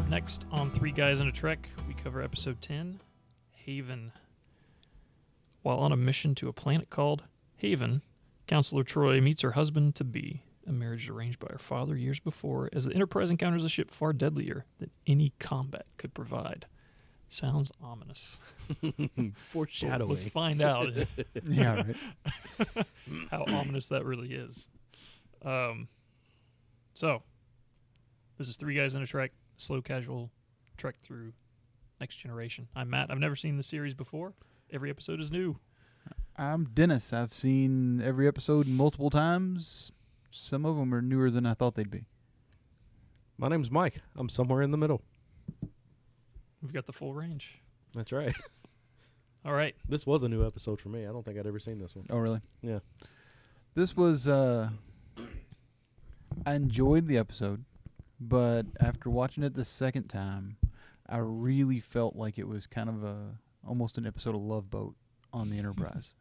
Next on Three Guys in a Trek, we cover episode 10, Haven. While on a mission to a planet called Haven, Counselor Troi meets her husband-to-be, a marriage arranged by her father years before, as the Enterprise encounters a ship far deadlier than any combat could provide. Sounds ominous. Foreshadowing. Let's find out Yeah, right. how ominous that really is. So, this is Three Guys in a Trek, slow, casual trek through Next Generation. I'm Matt. I've never seen the series before. Every episode is new. I'm Dennis. I've seen every episode multiple times. Some of them are newer than I thought they'd be. My name's Mike. I'm somewhere in the middle. We've got the full range. That's right. All right. This was a new episode for me. I don't think I'd ever seen this one. Oh, really? Yeah. This was, I enjoyed the episode, but after watching it the second time, I really felt like it was kind of almost an episode of Love Boat on the Enterprise.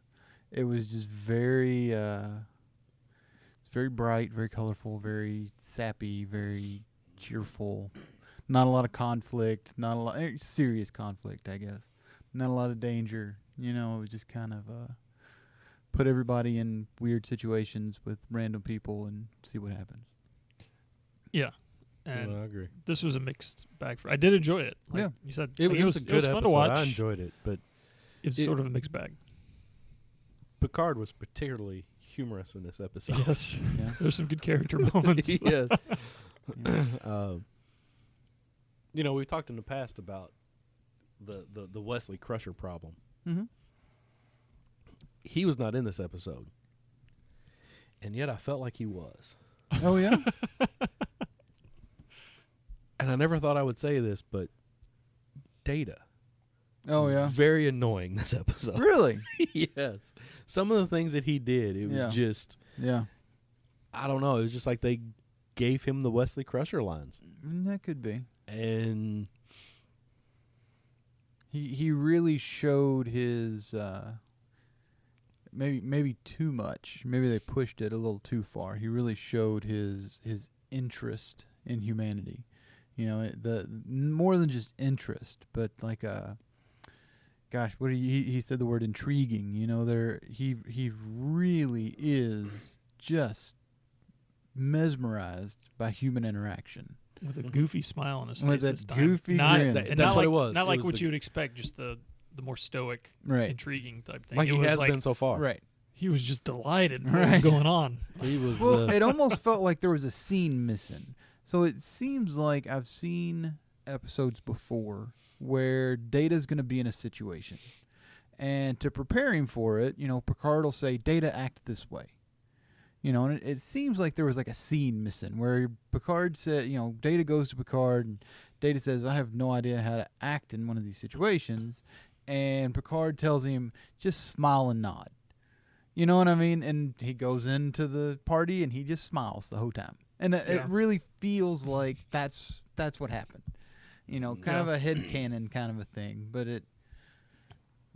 It was just very, it's very bright, very colorful, very sappy, very cheerful. Not a lot of conflict, not a lot serious conflict, I guess. Not a lot of danger. You know, it was just kind of put everybody in weird situations with random people and see what happens. Yeah. And I agree. this was a mixed bag. I did enjoy it. Like Yeah. you said, It like, was a good fun episode. to watch. I enjoyed it, but It's sort of a mixed bag. Picard was particularly humorous in this episode. Yes. Yeah. There's some good character moments. Yes. Yeah. You know, we've talked in the past about the Wesley Crusher problem. Mm-hmm. He was not in this episode, and yet I felt like he was. Oh, yeah? And I never thought I would say this, but Data. Oh, yeah? Very annoying this episode. Really? Yes. Some of the things that he did, it was just, Yeah. I don't know, it was just like they gave him the Wesley Crusher lines. That could be. And He really showed his maybe too much. Maybe they pushed it a little too far. He really showed his interest in humanity. You know, the more than just interest, but like gosh, what he said the word intriguing. You know, he really is just mesmerized by human interaction. With a goofy smile on his face With this a time. goofy not, grin. and That's not what like, it was. Not It like was what the- you would expect, just the more stoic, Right. intriguing type thing. like it he was has like been so far. Right. he was just delighted what was Right. going on. He was Well, it almost felt like there was a scene missing. So it seems like I've seen episodes before where Data's going to be in a situation. And to prepare him for it, you know, Picard will say, Data, act this way. You know, and it seems like there was like a scene missing where Picard said, you know, Data goes to Picard and Data says, I have no idea how to act in one of these situations. And Picard tells him, just smile and nod. You know what I mean? And he goes into the party and he just smiles the whole time. And it really feels like that's what happened. You know, kind of a headcanon kind of a thing. But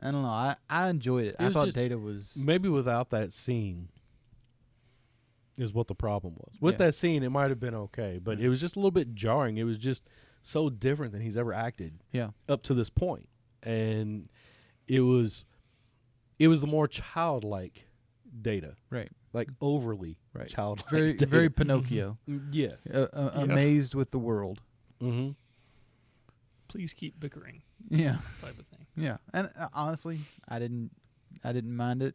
I don't know. I enjoyed it. I was thought just- Data was... maybe without that scene is what the problem was. With that scene, it might have been okay, but it was just a little bit jarring. It was just so different than he's ever acted up to this point. And it was the more childlike Data. Right. Like overly Right. childlike Very, Data. very Pinocchio. Yes. Amazed with the world. Mm-hmm. Please keep bickering Yeah. type of thing. Yeah. And honestly, I didn't mind it.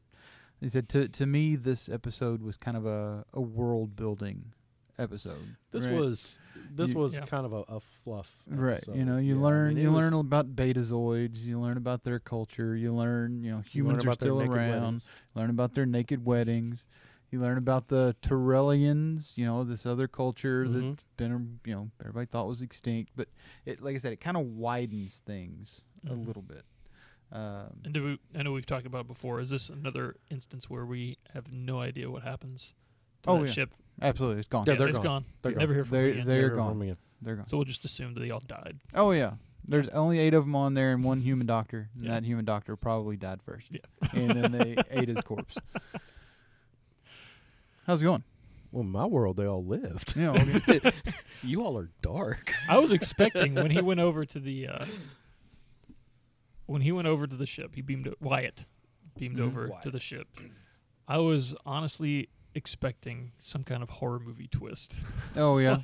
He said to me this episode was kind of a world building episode. This right? was Yeah. kind of a fluff Right. episode. You know, you Yeah, learn I mean, you it was- learn about betazoids, you learn about their culture, you learn, you know, you learn humans are about their still naked around, weddings. learn about their naked weddings. You learn about the Torellians, you know, this other culture Mhm. that's been, you know, everybody thought was extinct, but it, like I said, it kind of widens things a Mhm. little bit. And I know we've talked about it before. Is this another instance where we have no idea what happens to that ship? Absolutely, it's gone. Yeah, they're it's gone. gone. They're Never hear from them They're again. they're Never gone. from again. They're gone. So we'll just assume that they all died. Oh yeah, there's only 8 of them on there and one human doctor, and Yeah. that human doctor probably died first. Yeah. And then they ate his corpse. How's it going? Well, in my world, they all lived. You know, You all are dark. I was expecting when he went over to the ship, he beamed Wyatt beamed over to the ship. I was honestly expecting some kind of horror movie twist. Oh yeah.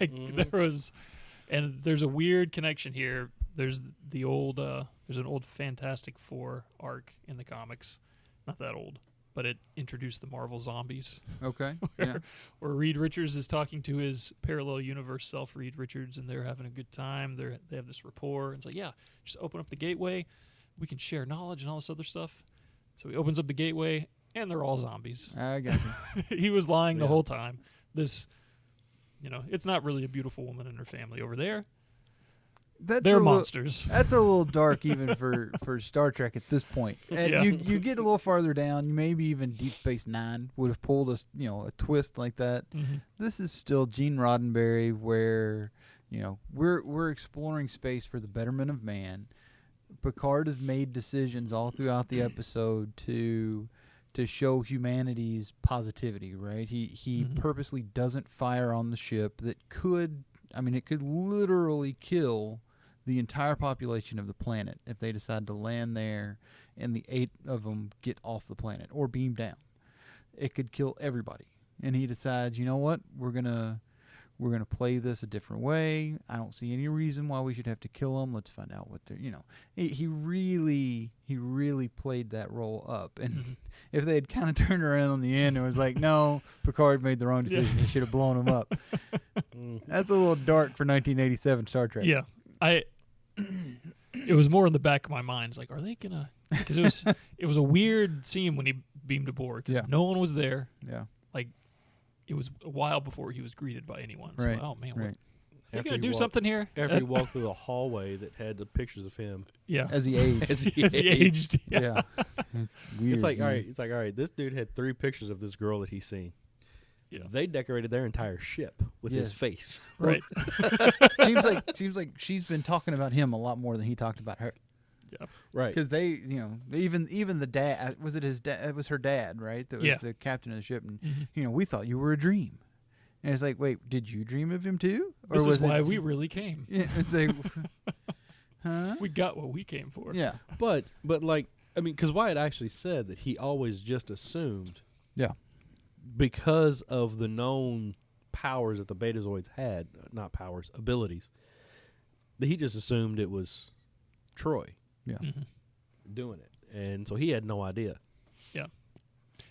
There's a weird connection here. There's an old Fantastic Four arc in the comics, not that old, but it introduced the Marvel zombies. Okay. Where Reed Richards is talking to his parallel universe self, Reed Richards, and they're having a good time. They have this rapport. And it's like, yeah, just open up the gateway. We can share knowledge and all this other stuff. So he opens up the gateway, and they're all zombies. I got you. He was lying the whole time. This, it's not really a beautiful woman and her family over there. They're monsters. That's a little dark even for Star Trek at this point. And you get a little farther down, maybe even Deep Space Nine would have pulled a twist like that. Mm-hmm. This is still Gene Roddenberry, where we're exploring space for the betterment of man. Picard has made decisions all throughout the episode to show humanity's positivity. Right? He purposely doesn't fire on the ship that could literally kill the entire population of the planet if they decide to land there and the 8 of them get off the planet or beam down. It could kill everybody. And he decides, you know what, we're gonna play this a different way. I don't see any reason why we should have to kill them. Let's find out what they're, He really played that role up. And if they had kind of turned around on the end and was like, no, Picard made the wrong decision. He should have blown him up. That's a little dark for 1987 Star Trek. Yeah. It was more in the back of my mind. It's like, are they gonna? Because it was a weird scene when he beamed aboard because no one was there. Yeah. Like, it was a while before he was greeted by anyone. So, right. Oh man, right. Are you gonna do something here? After he walked through the hallway that had the pictures of him. Yeah. As he aged. As he aged. Yeah. Weird. It's like, all right. This dude had 3 pictures of this girl that he's seen. Yeah. They decorated their entire ship with his face. Right. seems like she's been talking about him a lot more than he talked about her. Yeah. Right. Because they, even the dad, was it his dad? It was her dad, right? That was the captain of the ship. And, we thought you were a dream. And it's like, wait, did you dream of him too? Or this is why we really came. Yeah. It's like, huh? We got what we came for. Yeah. But because Wyatt actually said that he always just assumed. Yeah. Because of the known powers that the Betazoids had, not powers, abilities, that he just assumed it was Troi doing it. And so he had no idea. Yeah.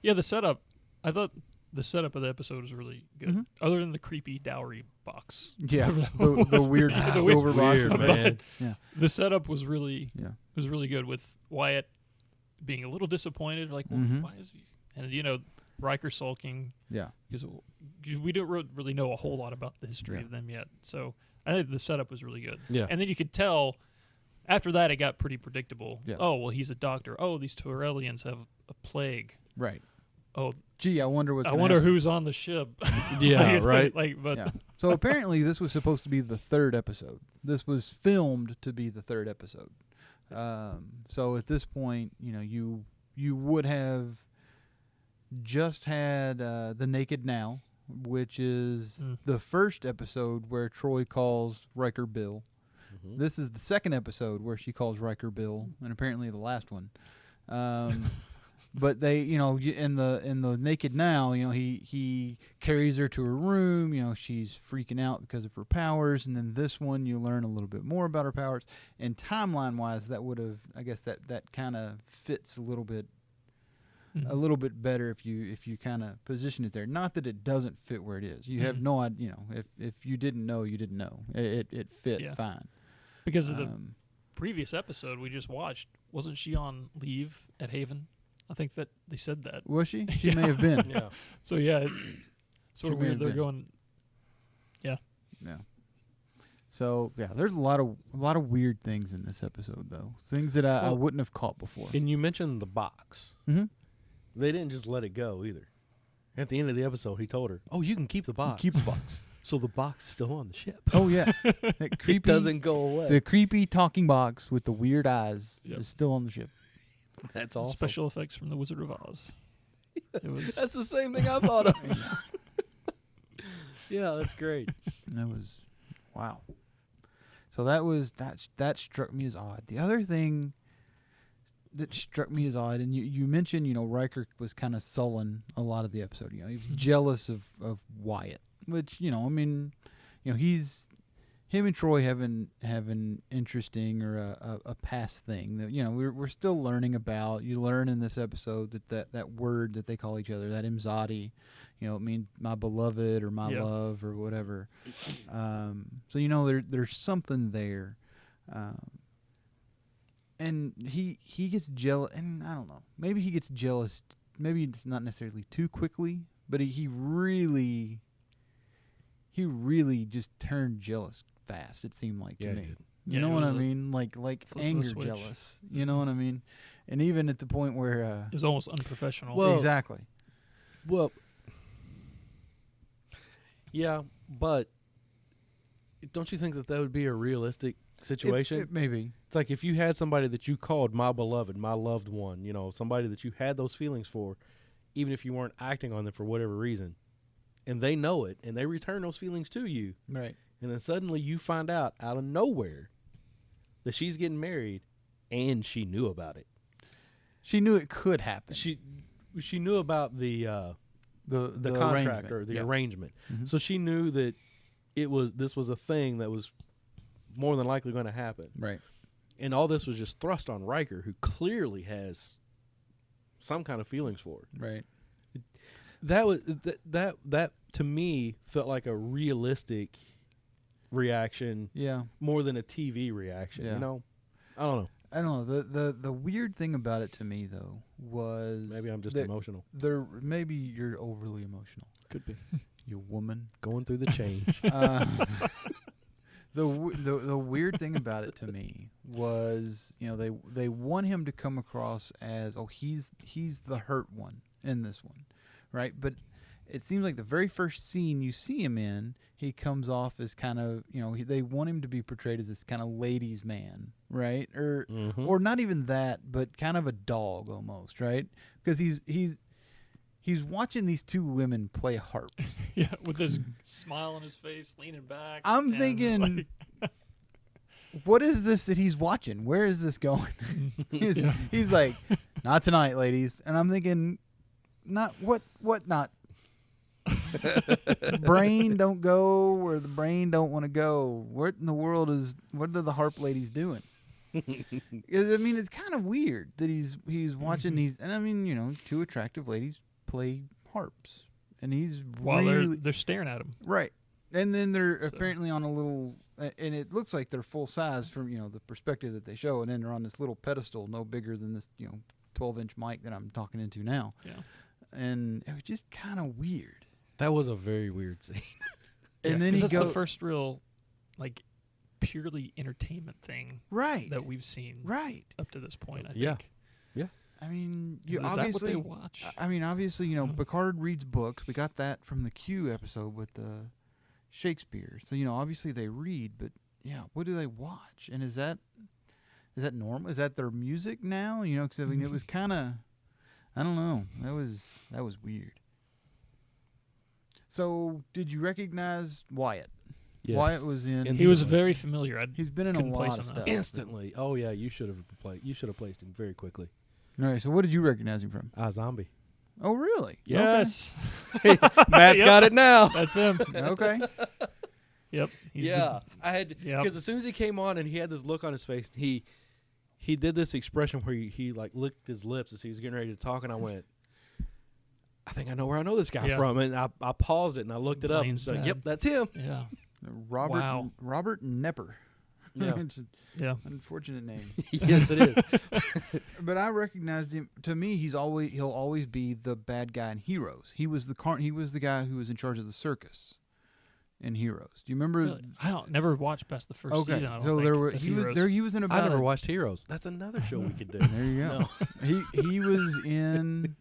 Yeah, the setup, I thought the setup of the episode was really good. Other than the creepy dowry box. Yeah. the weird silver box. Weird, man. Yeah. The setup was really good with Wyatt being a little disappointed. Like, well, why is he? And, Riker sulking. Yeah. Because we don't really know a whole lot about the history of them yet. So I think the setup was really good. Yeah. And then you could tell after that it got pretty predictable. Yeah. Oh, well, he's a doctor. Oh, these Torellians have a plague. Right. Oh, gee, I wonder who's on the ship. Yeah, right. So apparently this was supposed to be the 3rd episode. This was filmed to be the 3rd episode. So at this point, you would have just had The Naked Now, which is the first episode where Troi calls Riker Bill. This is the 2nd episode where she calls Riker Bill, and apparently the last one. But they, in the Naked Now, he carries her to her room. She's freaking out because of her powers, and then this one you learn a little bit more about her powers. And timeline wise, that would have, I guess that kind of fits a little bit better if you kind of position it there. Not that it doesn't fit where it is. You have no idea. If you didn't know, you didn't know. It fit fine. Because of the previous episode we just watched, wasn't she on leave at Haven? I think that they said that. Was she? She may have been. Yeah. So it's sort of weird. They're going. Yeah. Yeah. So there's a lot of weird things in this episode, though. Things that I wouldn't have caught before. And you mentioned the box. Mm-hmm. They didn't just let it go either. At the end of the episode, he told her, "Oh, you can keep the box. Keep the box." So the box is still on the ship. Oh yeah, that creepy, it doesn't go away. The creepy talking box with the weird eyes is still on the ship. That's awesome. Special effects from The Wizard of Oz. That's the same thing I thought of. Yeah, that's great. That was, wow. So that struck me as odd. The other thing that struck me as odd, and you mentioned, Riker was kind of sullen a lot of the episode. He was jealous of Wyatt, which, him and Troi have an interesting or a past thing that we're still learning about. You learn in this episode that word that they call each other, that imzadi, it means my beloved or my love or whatever. So there's something there, and he gets jealous, and I don't know, maybe he gets jealous. Maybe it's not necessarily too quickly, but he really just turned jealous fast, it seemed like to me. You know what I mean? Like anger jealous. You know what I mean? And even at the point where it was almost unprofessional. Well, exactly. Well, yeah, but don't you think that would be a realistic situation? It maybe. It's like if you had somebody that you called my beloved, my loved one, somebody that you had those feelings for, even if you weren't acting on them for whatever reason, and they know it, and they return those feelings to you. Right. And then suddenly you find out of nowhere that she's getting married, and she knew about it. She knew it could happen. She knew about the contract or the arrangement. Mm-hmm. So she knew that this was a thing that was more than likely going to happen. Right. And all this was just thrust on Riker, who clearly has some kind of feelings for it. Right. That was that to me felt like a realistic reaction, more than a TV reaction. I don't know. The weird thing about it to me though was maybe I'm just emotional. Maybe you're overly emotional. Could be. You woman going through the change. The weird thing about it to me was they want him to come across as he's the hurt one in this one, right? But it seems like the very first scene you see him in, he comes off as kind of, they want him to be portrayed as this kind of ladies' man, right? Or not even that, but kind of a dog almost, right? Because he's watching these two women play harp. Yeah, with this smile on his face, leaning back. I'm thinking, what is this that he's watching? Where is this going? He's like, not tonight, ladies. And I'm thinking, not what not. Brain don't go where the brain don't want to go. What in the world what are the harp ladies doing? I mean, it's kind of weird that he's watching these, and I mean, two attractive ladies play harps, and he's while they're staring at him, right? And then they're apparently on a little, and it looks like they're full size from the perspective that they show, and then they're on this little pedestal, no bigger than this 12-inch mic that I'm talking into now. Yeah, and it was just kind of weird. That was a very weird scene. And then that's the first real, purely entertainment thing, right, that we've seen, right, up to this point. I think. Yeah. I mean, is obviously, that what they watch? I mean, obviously, Picard reads books. We got that from the Q episode with Shakespeare. So, obviously they read, but what do they watch? And is that normal? Is that their music now? Because I mean, it was kind of, I don't know. That was weird. So, did you recognize Wyatt? Yes. Wyatt was in. He was very familiar. He's been in a lot of stuff. Instantly. Oh yeah, you should have placed him very quickly. All right. So, what did you recognize him from? Zombie. Oh, really? Yes. Okay. Matt's got it now. That's him. Okay. Yep. I had because as soon as he came on and he had this look on his face, he did this expression where he licked his lips as he was getting ready to talk, and I went, I think I know where I know this guy from, and I paused it and I looked it up and said, "Yep, that's him." Yeah. Robert Nepper. Yeah. Unfortunate name. Yes, it is. But I recognized him. To me, he'll always be the bad guy in Heroes. He was the guy who was in charge of the circus in Heroes. Do you remember? Really? I never watched past the first season. I don't think, he was in about. I never watched Heroes. That's another show we could do. There you go. No. He was in.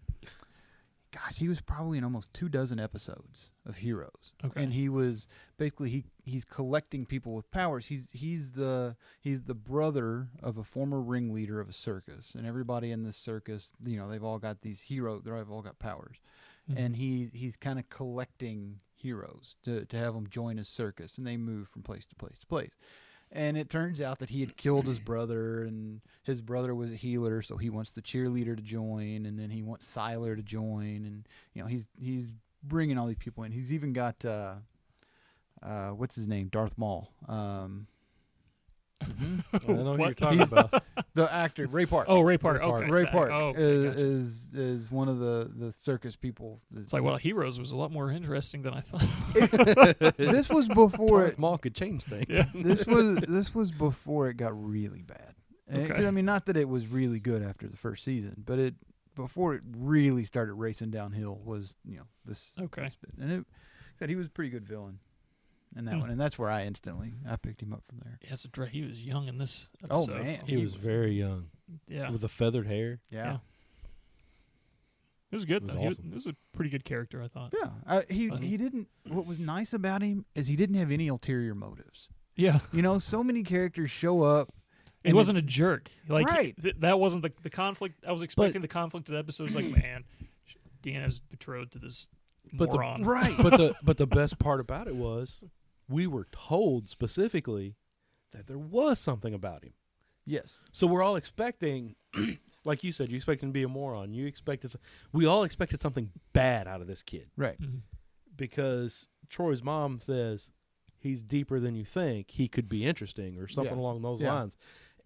Gosh, he was probably in almost 24 episodes of Heroes. Okay. And he was basically he's collecting people with powers. He's the brother of a former ringleader of a circus, and everybody in this circus, they've all got these heroes. They've all got powers, and he's kind of collecting heroes to have them join his circus, and they move from place to place to place. And it turns out that he had killed his brother, and his brother was a healer, so he wants the cheerleader to join, and then he wants Siler to join, and he's bringing all these people in. He's even got what's his name, Darth Maul. I don't know who you're talking about. The actor Ray Park. Oh, Ray Park. Okay. Ray Park gotcha. is one of the circus people. It's like, well, Heroes was a lot more interesting than I thought. This was before Darth Maul could change things. Yeah. This was before it got really bad. Okay. I mean, not that it was really good after the first season, but before it really started racing downhill was this. Okay. This bit. And said he was a pretty good villain in that one, and that's where I picked him up from there. Yeah, so he was young in this Oh episode. man, He was very young. Yeah. With the feathered hair. yeah. It was good, It was though. awesome. He was a pretty good character, I thought. Yeah, he didn't. What was nice about him is he didn't have any ulterior motives. Yeah. So many characters show up. He wasn't a jerk. Like, Right. That wasn't the conflict. I was expecting the conflict of the episode. Was like, man, Deanna's betrothed to this moron. Right. But the best part about it was we were told specifically that there was something about him. Yes. So we're all expecting, like you said, you expect him to be a moron. We all expected something bad out of this kid. Right. Mm-hmm. Because Troy's mom says he's deeper than you think. He could be interesting or something along those lines.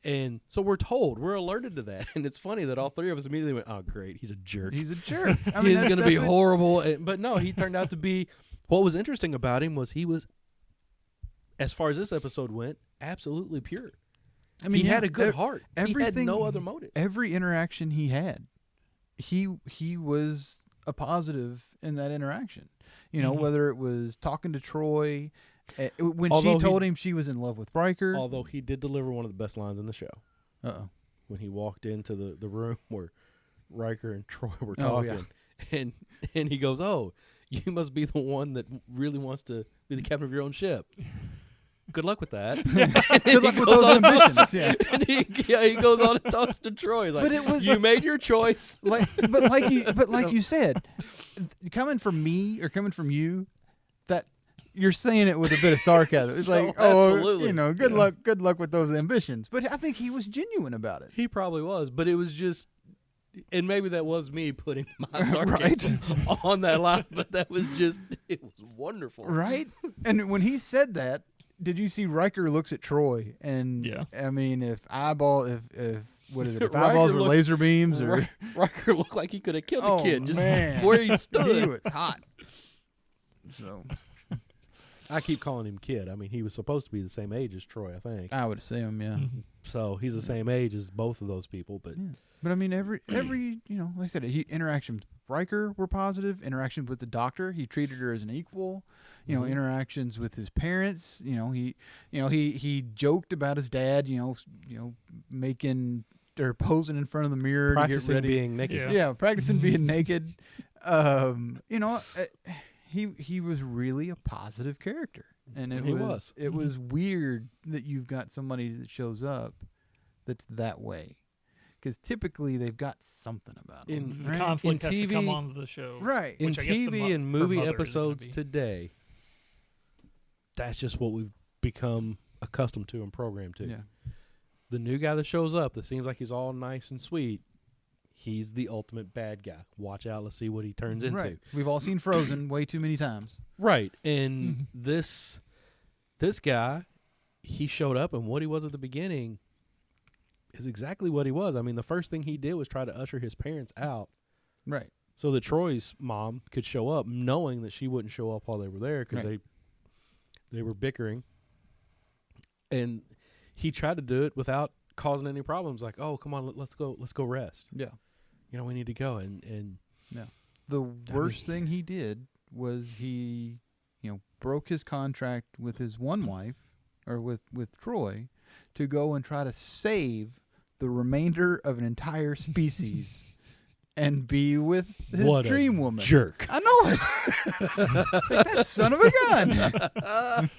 And so we're alerted to that. And it's funny that all three of us immediately went, oh, great, he's a jerk. He's a jerk. He's going to be horrible. But no, he turned out to be, what was interesting about him was he was, as far as this episode went, absolutely pure. I mean, he had a good heart. He had no other motive. Every interaction he had, he was a positive in that interaction. Whether it was talking to Troi, when she told him she was in love with Riker. Although he did deliver one of the best lines in the show. Uh-oh. When he walked into the room where Riker and Troi were talking. And he goes, oh, you must be the one that really wants to be the captain of your own ship. Good luck with that. Good luck with those ambitions. Yeah. And he goes on and talks to Troi. Like, you made your choice. Like you said, coming from me or coming from you, that you're saying it with a bit of sarcasm. It's like, absolutely. Good luck with those ambitions. But I think he was genuine about it. He probably was, but it was just, and maybe that was me putting my sarcasm on that line, but it was wonderful. Right? And when he said that, did you see Riker looks at Troi and I mean, if eyeballs were laser beams or Riker looked like he could have killed the kid just man. where he stood. He was hot. So I keep calling him kid. I mean, he was supposed to be the same age as Troi, I think. I would assume, yeah. So he's the same age as both of those people, but But I mean, every like I said, interactions with Riker were positive. Interactions with the Doctor, he treated her as an equal. Interactions with his parents. He joked about his dad. Making or posing in front of the mirror practicing to get ready, being naked. Yeah, practicing being naked. He was really a positive character, and it was weird that you've got somebody that shows up that's that way. Because typically they've got something about them. The conflict has to come on the show. Right. In TV and movie episodes today, that's just what we've become accustomed to and programmed to. Yeah. The new guy that shows up that seems like he's all nice and sweet, he's the ultimate bad guy. Watch out. Let's see what he turns into. Right. We've all seen Frozen way too many times. Right. And this guy, he showed up, and what he was at the beginning is exactly what he was. I mean, the first thing he did was try to usher his parents out. Right. So that Troy's mom could show up, knowing that she wouldn't show up while they were there because they were bickering. And he tried to do it without causing any problems. Like, oh, come on, let's go rest. Yeah. We need to go. And the worst thing he did was he, broke his contract with his one wife, or with Troi, to go and try to save the remainder of an entire species and be with his dream woman. Jerk. I know it. Like, that son of a gun.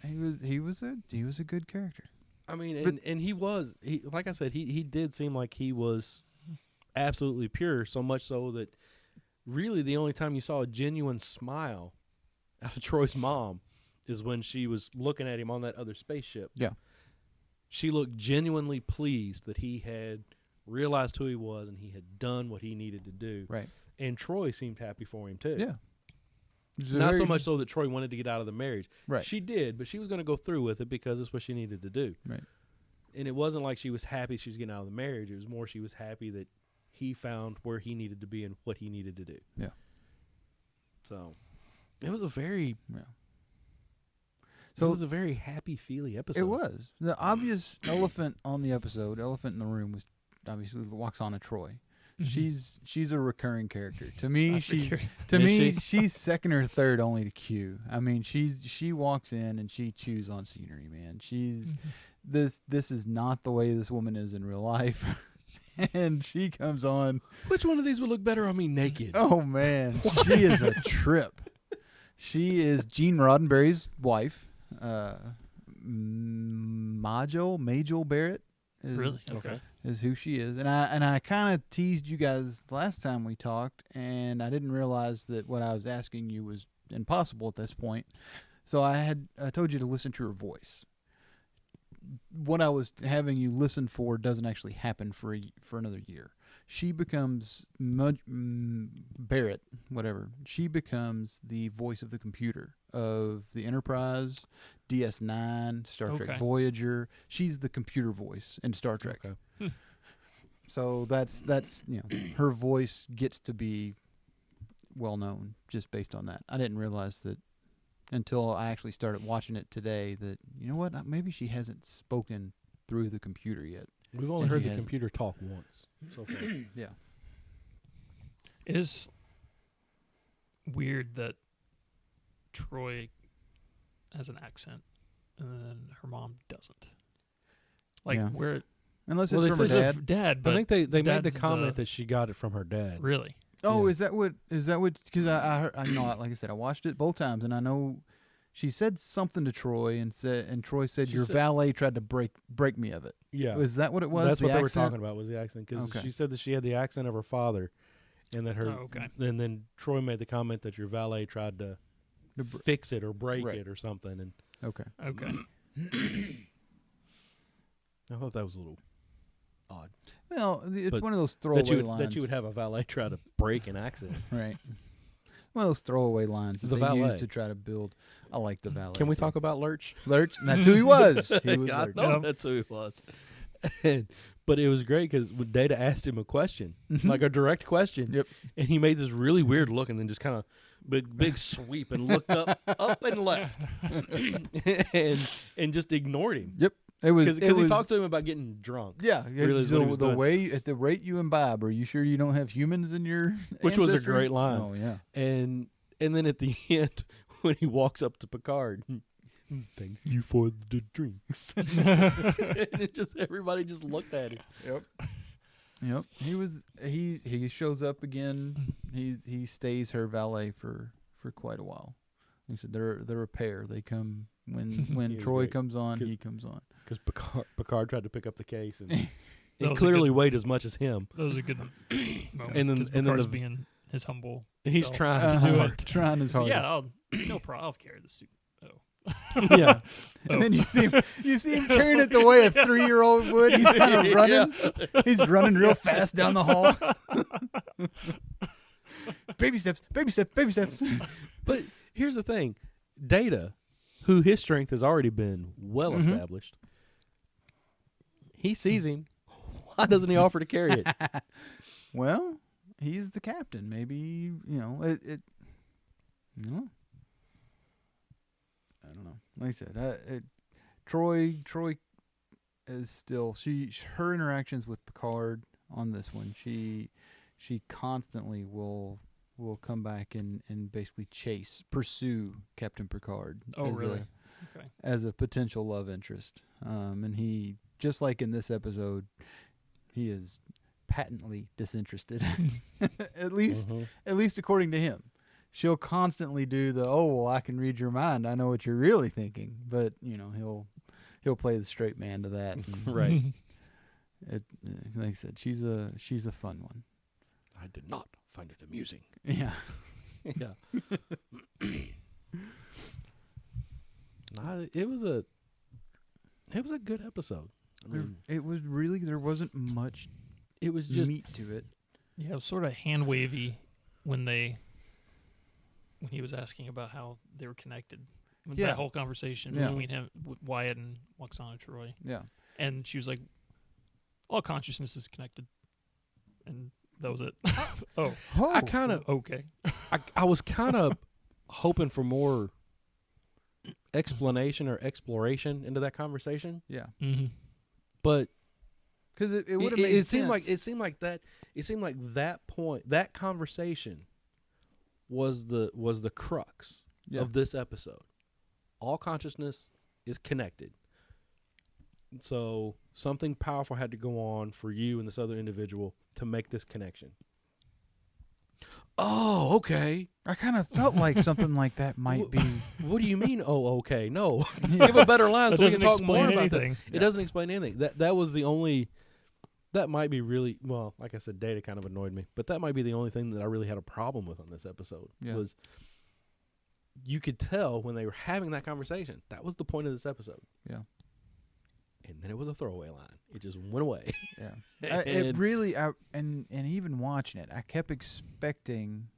He was a good character. I mean, and he was, like I said, he did seem like he was absolutely pure, so much so that really the only time you saw a genuine smile out of Troy's mom is when she was looking at him on that other spaceship. Yeah. She looked genuinely pleased that he had realized who he was and he had done what he needed to do. Right. And Troi seemed happy for him, too. Yeah. Not so much so that Troi wanted to get out of the marriage. Right. She did, but she was going to go through with it because it's what she needed to do. Right. And it wasn't like she was happy she was getting out of the marriage. It was more she was happy that he found where he needed to be and what he needed to do. Yeah. So it was a very So it was a very happy-feely episode. It was. The obvious elephant in the room was obviously Waxana Troi. Mm-hmm. She's a recurring character. To me, she's second or third only to Q. I mean, she walks in and she chews on scenery, man. She's this is not the way this woman is in real life. And she comes on. Which one of these would look better on me naked? Oh man, she is a trip. She is Gene Roddenberry's wife, Majel Barrett. Really? Okay. Is who she is, and I kind of teased you guys last time we talked, and I didn't realize that what I was asking you was impossible at this point. So I told you to listen to her voice. What I was having you listen for doesn't actually happen for another year. She becomes Barrett, whatever. She becomes the voice of the computer of the Enterprise, DS9, Star Trek Voyager. She's the computer voice in Star Trek. Okay. So that's her voice gets to be well known just based on that. I didn't realize that until I actually started watching it today that, you know what, maybe she hasn't spoken through the computer yet. We've only heard the computer talk once so far. Yeah. It is weird that Troi has an accent and then her mom doesn't. Like, where... Unless it's from her dad. Dad, but I think they made the comment that she got it from her dad. Really? Oh, yeah. Is that what? Because I heard, like I said, I watched it both times, and I know she said something to Troi, and Troi said, "Your valet tried to break me of it." Yeah, is that what it was? That's what they were talking about, was the accent, because she said that she had the accent of her father, and that her. Oh, okay. And then Troi made the comment that your valet tried to fix it or break it or something, and okay. I thought that was a little odd. Well, it's one of those throwaway lines. That you would have a valet try to break an accent. Right. One of those throwaway lines that they use to try to build. I like the valet. Can we talk about Lurch? Lurch? That's who he was. He was Lurch. No, that's who he was. But it was great because Data asked him a question, like a direct question. Yep. And he made this really weird look and then just kind of big sweep and looked up and left and just ignored him. Yep. It was because he talked to him about getting drunk. Yeah, the way at the rate you imbibe. Are you sure you don't have humans in your Which was a great line. Oh yeah. And then at the end when he walks up to Picard, thank you for the drinks. And everybody just looked at him. Yep. He shows up again. He stays her valet for quite a while. He said they're a pair. They come when Troi comes on, he comes on. Because Picard tried to pick up the case, and he clearly weighed as much as him. That was a good moment. And then being his humble. He's self. trying to do it. Trying his hardest. Yeah, no problem. I'll carry the suit. Yeah. And then you see him carrying it the way a 3-year-old would. He's kind of running. Yeah. He's running real fast down the hall. Baby steps. But here's the thing. Data, who his strength has already been well established, he sees him. Why doesn't he offer to carry it? Well, he's the captain. Maybe, it I don't know. Like I said, Troi is still her interactions with Picard on this one. She constantly will come back and basically pursue Captain Picard. Oh, really? As a potential love interest. And he, just like in this episode, he is patently disinterested. At least according to him. She'll constantly do I can read your mind. I know what you're really thinking. But, he'll play the straight man to that. Right. Like I said, she's a fun one. I did not find it amusing. Yeah. Yeah. It was a good episode. I mean, it was really, there wasn't much it was just meat to it. Yeah, it was sort of hand wavy when he was asking about how they were connected. Yeah. That whole conversation between him, Wyatt, and Waxana Troi. Yeah. And she was like, all consciousness is connected. And that was it. I kind of okay. I was kind of hoping for more explanation or exploration into that conversation. Yeah. Mm-hmm. But because it would have made sense. It seemed like that point, that conversation was the crux of this episode. All consciousness is connected. So something powerful had to go on for you and this other individual to make this connection. Oh, okay. I kind of felt like something like that might be. What do you mean? Oh, okay. No, give a better line so we can talk more about this. It doesn't explain anything. That was the only. That might be really well. Like I said, Data kind of annoyed me, but that might be the only thing that I really had a problem with on this episode. Was you could tell when they were having that conversation. That was the point of this episode. Yeah. And then it was a throwaway line. It just went away. Yeah. It really, and even watching it, I kept expecting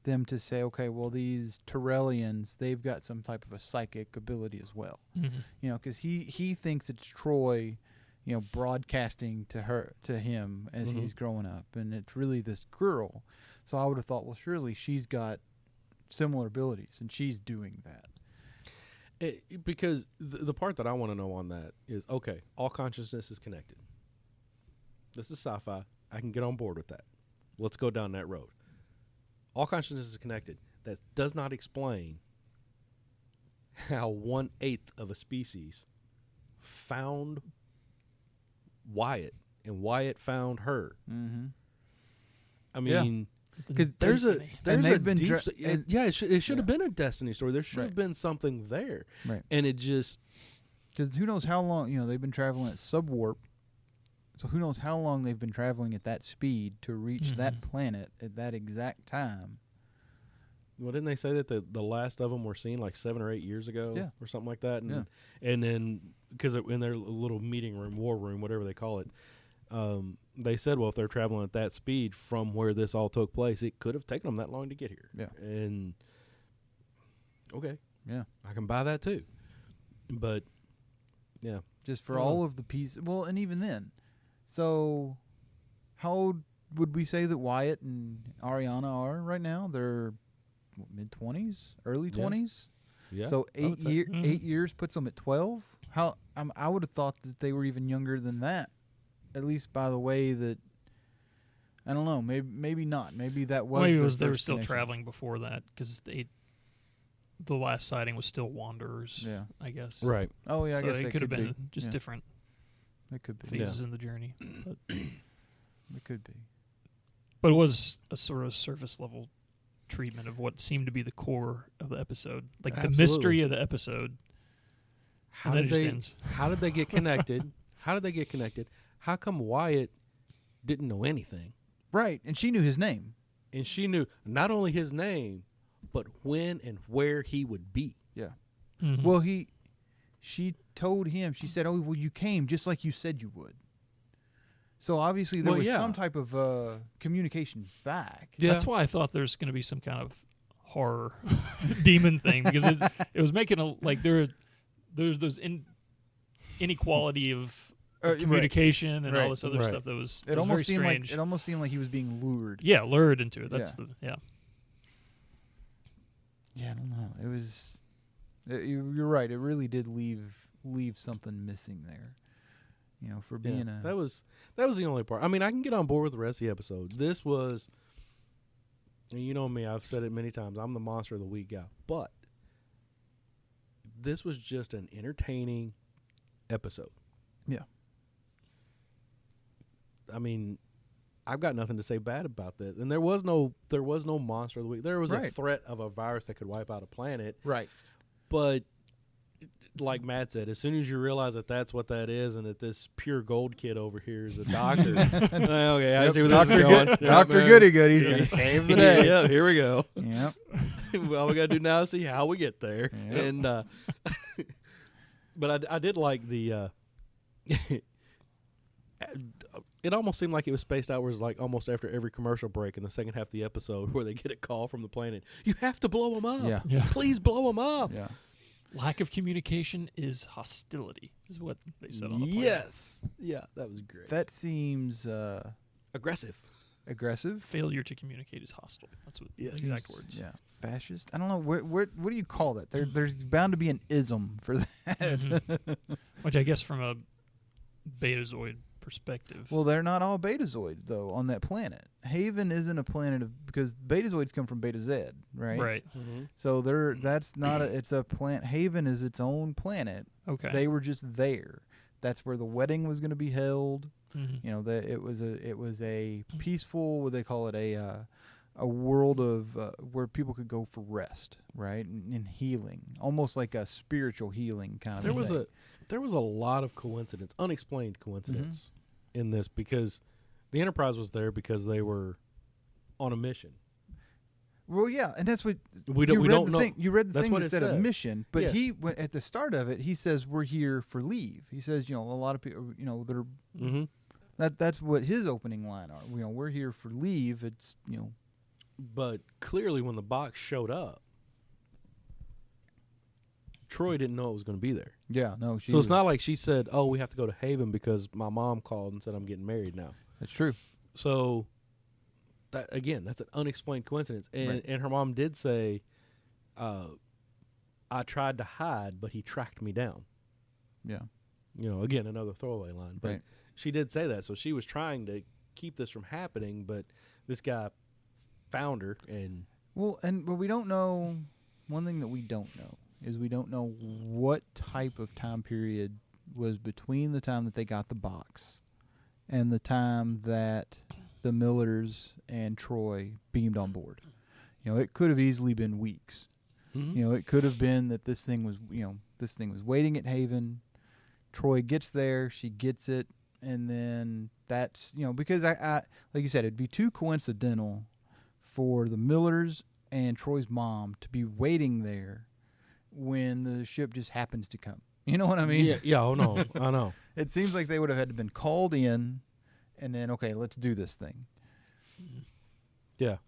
them to say, okay, well, these Tyrellians, they've got some type of a psychic ability as well. Mm-hmm. You know, because he thinks it's Troi, you know, broadcasting to him as he's growing up, and it's really this girl. So I would have thought, well, surely she's got similar abilities, and she's doing that. Because the part that I want to know on that is, okay, all consciousness is connected. This is sci-fi. I can get on board with that. Let's go down that road. All consciousness is connected. That does not explain how 1/8 of a species found Wyatt and Wyatt found her. Mm-hmm. I mean... Because there's a been deep, it should have been a destiny story. There should have been something there, right? And it just because who knows how long they've been traveling at subwarp, so who knows how long they've been traveling at that speed to reach that planet at that exact time. Well, didn't they say that the last of them were seen like 7 or 8 years ago, or something like that? And and then because in their little meeting room, war room, whatever they call it. They said, well, if they're traveling at that speed from where this all took place, it could have taken them that long to get here. Yeah. And, okay. Yeah. I can buy that too. But, yeah. Just for all of the pieces. Well, and even then. So, how old would we say that Wyatt and Ariana are right now? They're mid-20s? Early 20s? Yeah. So 8 years puts them at 12? I would have thought that they were even younger than that. At least by the way that, I don't know, maybe not. Maybe that was. Maybe they were still traveling before that because the last sighting was still Wanderers. Yeah, I guess. Right. Oh yeah, I guess it could have been just different. It could be phases in the journey. But it could be. But it was a sort of surface level treatment of what seemed to be the core of the episode, like the mystery of the episode. How did they get connected? How did they get connected? How come Wyatt didn't know anything? Right, and she knew his name. And she knew not only his name, but when and where he would be. Yeah. Mm-hmm. Well, she told him, she said, oh, well, you came just like you said you would. So obviously there was some type of communication back. Yeah. That's why I thought there's going to be some kind of horror demon thing, because it was making there's those inequality of communication and all this other stuff that was it almost very seemed strange. Like it almost seemed like he was being lured. Yeah, lured into it. That's Yeah, I don't know. It was. You're right. It really did leave something missing there. You know, for being that was the only part. I mean, I can get on board with the rest of the episode. This was, and you know me, I've said it many times. I'm the monster of the week guy, but this was just an entertaining episode. Yeah. I mean, I've got nothing to say bad about this. And there was no monster of the week. There was a threat of a virus that could wipe out a planet. Right. But like Matt said, as soon as you realize that that's what that is, and that this pure gold kid over here is a doctor. Okay, I see where this is going. Dr. Goody Goody's going to save the day. Yeah, here we go. Yep. All we got to do now is see how we get there. Yep. And but I did like the. It almost seemed like it was spaced out. Where it was like almost after every commercial break in the second half of the episode, where they get a call from the planet. You have to blow them up. Yeah. Please blow them up. Yeah. Lack of communication is hostility, is what they said on the planet. Yes. Yeah, that was great. That seems Aggressive. aggressive. Failure to communicate is hostile. That's what the exact words. Yeah. Fascist. I don't know. What do you call that? There's bound to be an ism for that. Mm-hmm. Which I guess from a Betazoid perspective. Well, they're not all Betazoid though on that planet. Haven isn't a planet because Betazoids come from Beta Z, right? Right. Mm-hmm. So that's not it's a planet. Haven is its own planet. Okay. They were just there. That's where the wedding was going to be held. Mm-hmm. You know, it was a peaceful, what they call it, a world of where people could go for rest, right, and healing, almost like a spiritual healing kind of thing. There was a lot of coincidence, unexplained coincidence in this, because the Enterprise was there because they were on a mission. Well, yeah, and that's what we don't know. You read the That's thing what that it said a said. mission, but Yeah. he went at the start of it. He says we're here for leave. He says, a lot of people, that are Mm-hmm. that's what his opening line are. We're here for leave. It's But clearly, when the box showed up, Troi didn't know it was going to be there. Yeah, no. So it's not like she said, "Oh, we have to go to Haven because my mom called and said I'm getting married now." That's true. So that again, that's an unexplained coincidence. And Right. and her mom did say, "I tried to hide, but he tracked me down." Yeah. Again, another throwaway line, but Right. she did say that. So she was trying to keep this from happening, but this guy found her, and But we don't know. One thing that we don't know is we don't know what type of time period was between the time that they got the box and the time that the Millers and Troi beamed on board. It could have easily been weeks. It could have been that this thing was waiting at Haven. Troi gets there, she gets it, and then that's because I like you said, it'd be too coincidental for the Millers and Troy's mom to be waiting there when the ship just happens to come. You know what I mean? yeah. Oh no, I know. It seems like they would have had to been called in, and then okay, let's do this thing. Yeah.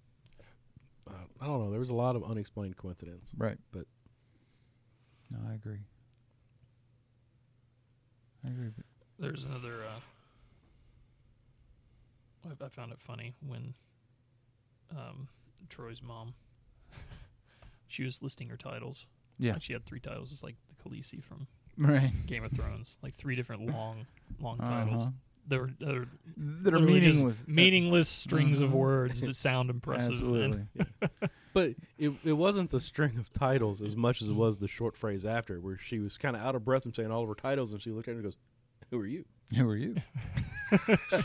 I don't know. There was a lot of unexplained coincidence. Right. But no, I agree. But There's another. I found it funny when Troy's mom. She was listing her titles. yeah. Like she had 3 titles. It's like the Khaleesi from Right. Game of Thrones. Like 3 different long titles. Uh-huh. That are That are literally just meaningless. meaningless strings of Mhm. words that sound impressive. Absolutely. But it wasn't the string of titles as much as it was the short phrase after, where she was kind of out of breath from saying all of her titles, and she looked at her and goes, "Who are you?" Who are you?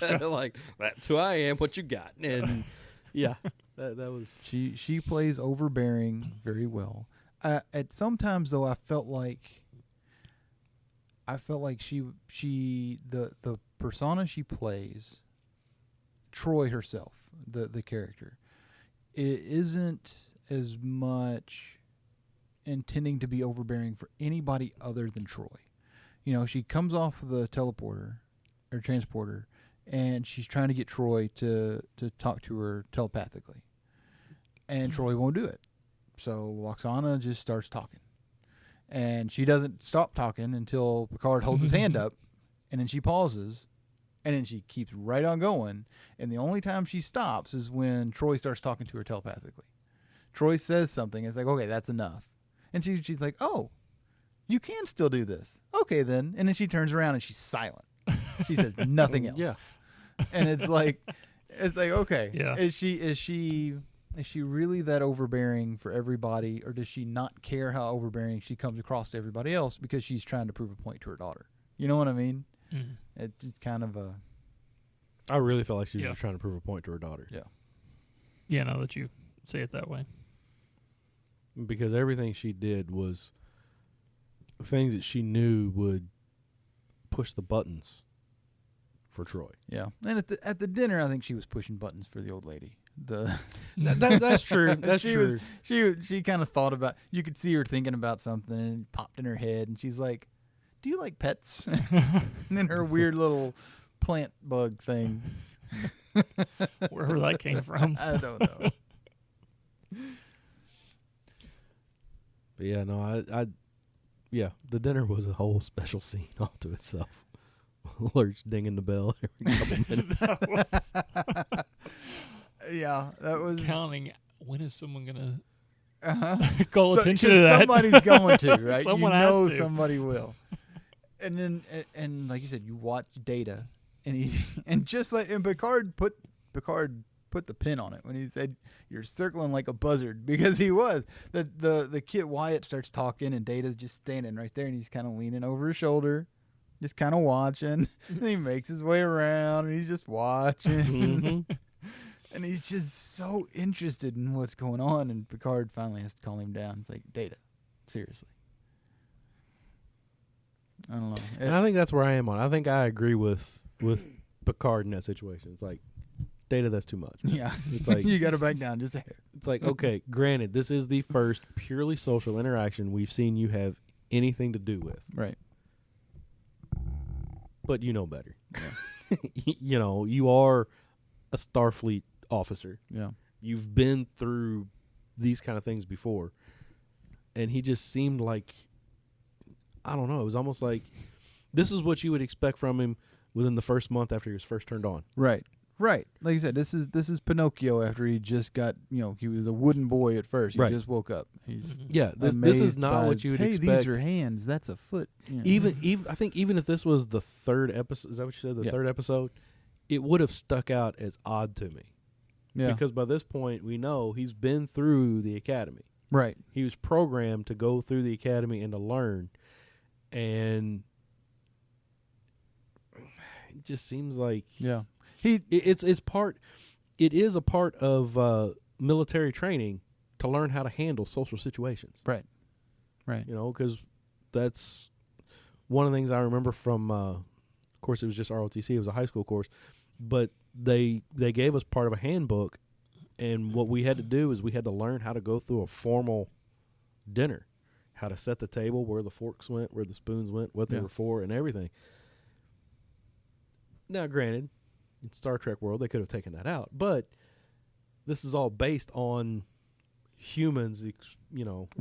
Like, that's who I am. What you got? And yeah, that was. She plays overbearing very well. At sometimes though, I felt like she the persona she plays, Troi herself, the character, it isn't as much intending to be overbearing for anybody other than Troi. She comes off of the teleporter or transporter, and she's trying to get Troi to talk to her telepathically, and Troi won't do it. So Loxana just starts talking, and she doesn't stop talking until Picard holds his hand up, and then she pauses, and then she keeps right on going. And the only time she stops is when Troi starts talking to her telepathically. Troi says something. It's like, okay, that's enough. And she's like, oh, you can still do this. Okay, then. And then she turns around and she's silent. She says nothing else. Yeah. And it's like, okay, Yeah. is she really that overbearing for everybody, or does she not care how overbearing she comes across to everybody else because she's trying to prove a point to her daughter? You know what I mean? Mm. It's just kind of a I really felt like she was Yeah. just trying to prove a point to her daughter. Yeah, now that you say it that way. Because everything she did things that she would push the buttons for Troi. Yeah, and at the dinner, I think she was pushing buttons for the old lady. That's true. That's true. She kind of thought about. You could see her thinking about something, and it popped in her head, and she's like, "Do you like pets?" And then her weird little plant bug thing. Wherever that came from, I don't know. But yeah, no, yeah, the dinner was a whole special scene all to itself. Lurch dinging the bell every couple minutes. Yeah, that was counting. When is someone gonna call attention to that? Somebody's going to, right? Someone you know has to. Somebody will. And then, and like you said, you watch Data, and Picard put the pin on it when he said, "You're circling like a buzzard," because he was. The kid Wyatt starts talking, and Data's just standing right there, and he's kind of leaning over his shoulder, just kind of watching. And he makes his way around, and he's just watching. Mm-hmm. And he's just so interested in what's going on, and Picard finally has to calm him down. It's like, Data, seriously. I don't know. And I think that's where I am on. I think I agree with Picard in that situation. It's like, Data, that's too much. Yeah. It's like you got to back down just a hair. It's like, okay, granted, this is the first purely social interaction we've seen you have anything to do with. Right. But you know better. Yeah. You know, you are a Starfleet officer. Yeah. You've been through these kind of things before. And he just seemed like, I don't know, it was almost like this is what you would expect from him within the first month after he was first turned on. Right. Right. Like you said, this is Pinocchio after he just got, he was a wooden boy at first. He just woke up. He's this is not what you would expect. Hey, these are hands. That's a foot. You know. Even I think even if this was the third episode, is that what you said? The third episode, it would have stuck out as odd to me. Yeah. Because by this point, we know he's been through the academy. Right. He was programmed to go through the academy and to learn. And it just seems like it is a part of military training to learn how to handle social situations. Right. Right. You know, because that's one of the things I remember from, of course, it was just ROTC. It was a high school course. But they gave us part of a handbook, and what we had to do is we had to learn how to go through a formal dinner, how to set the table, where the forks went, where the spoons went, what they were for, and everything. Now, granted, in Star Trek world, they could have taken that out, but this is all based on humans,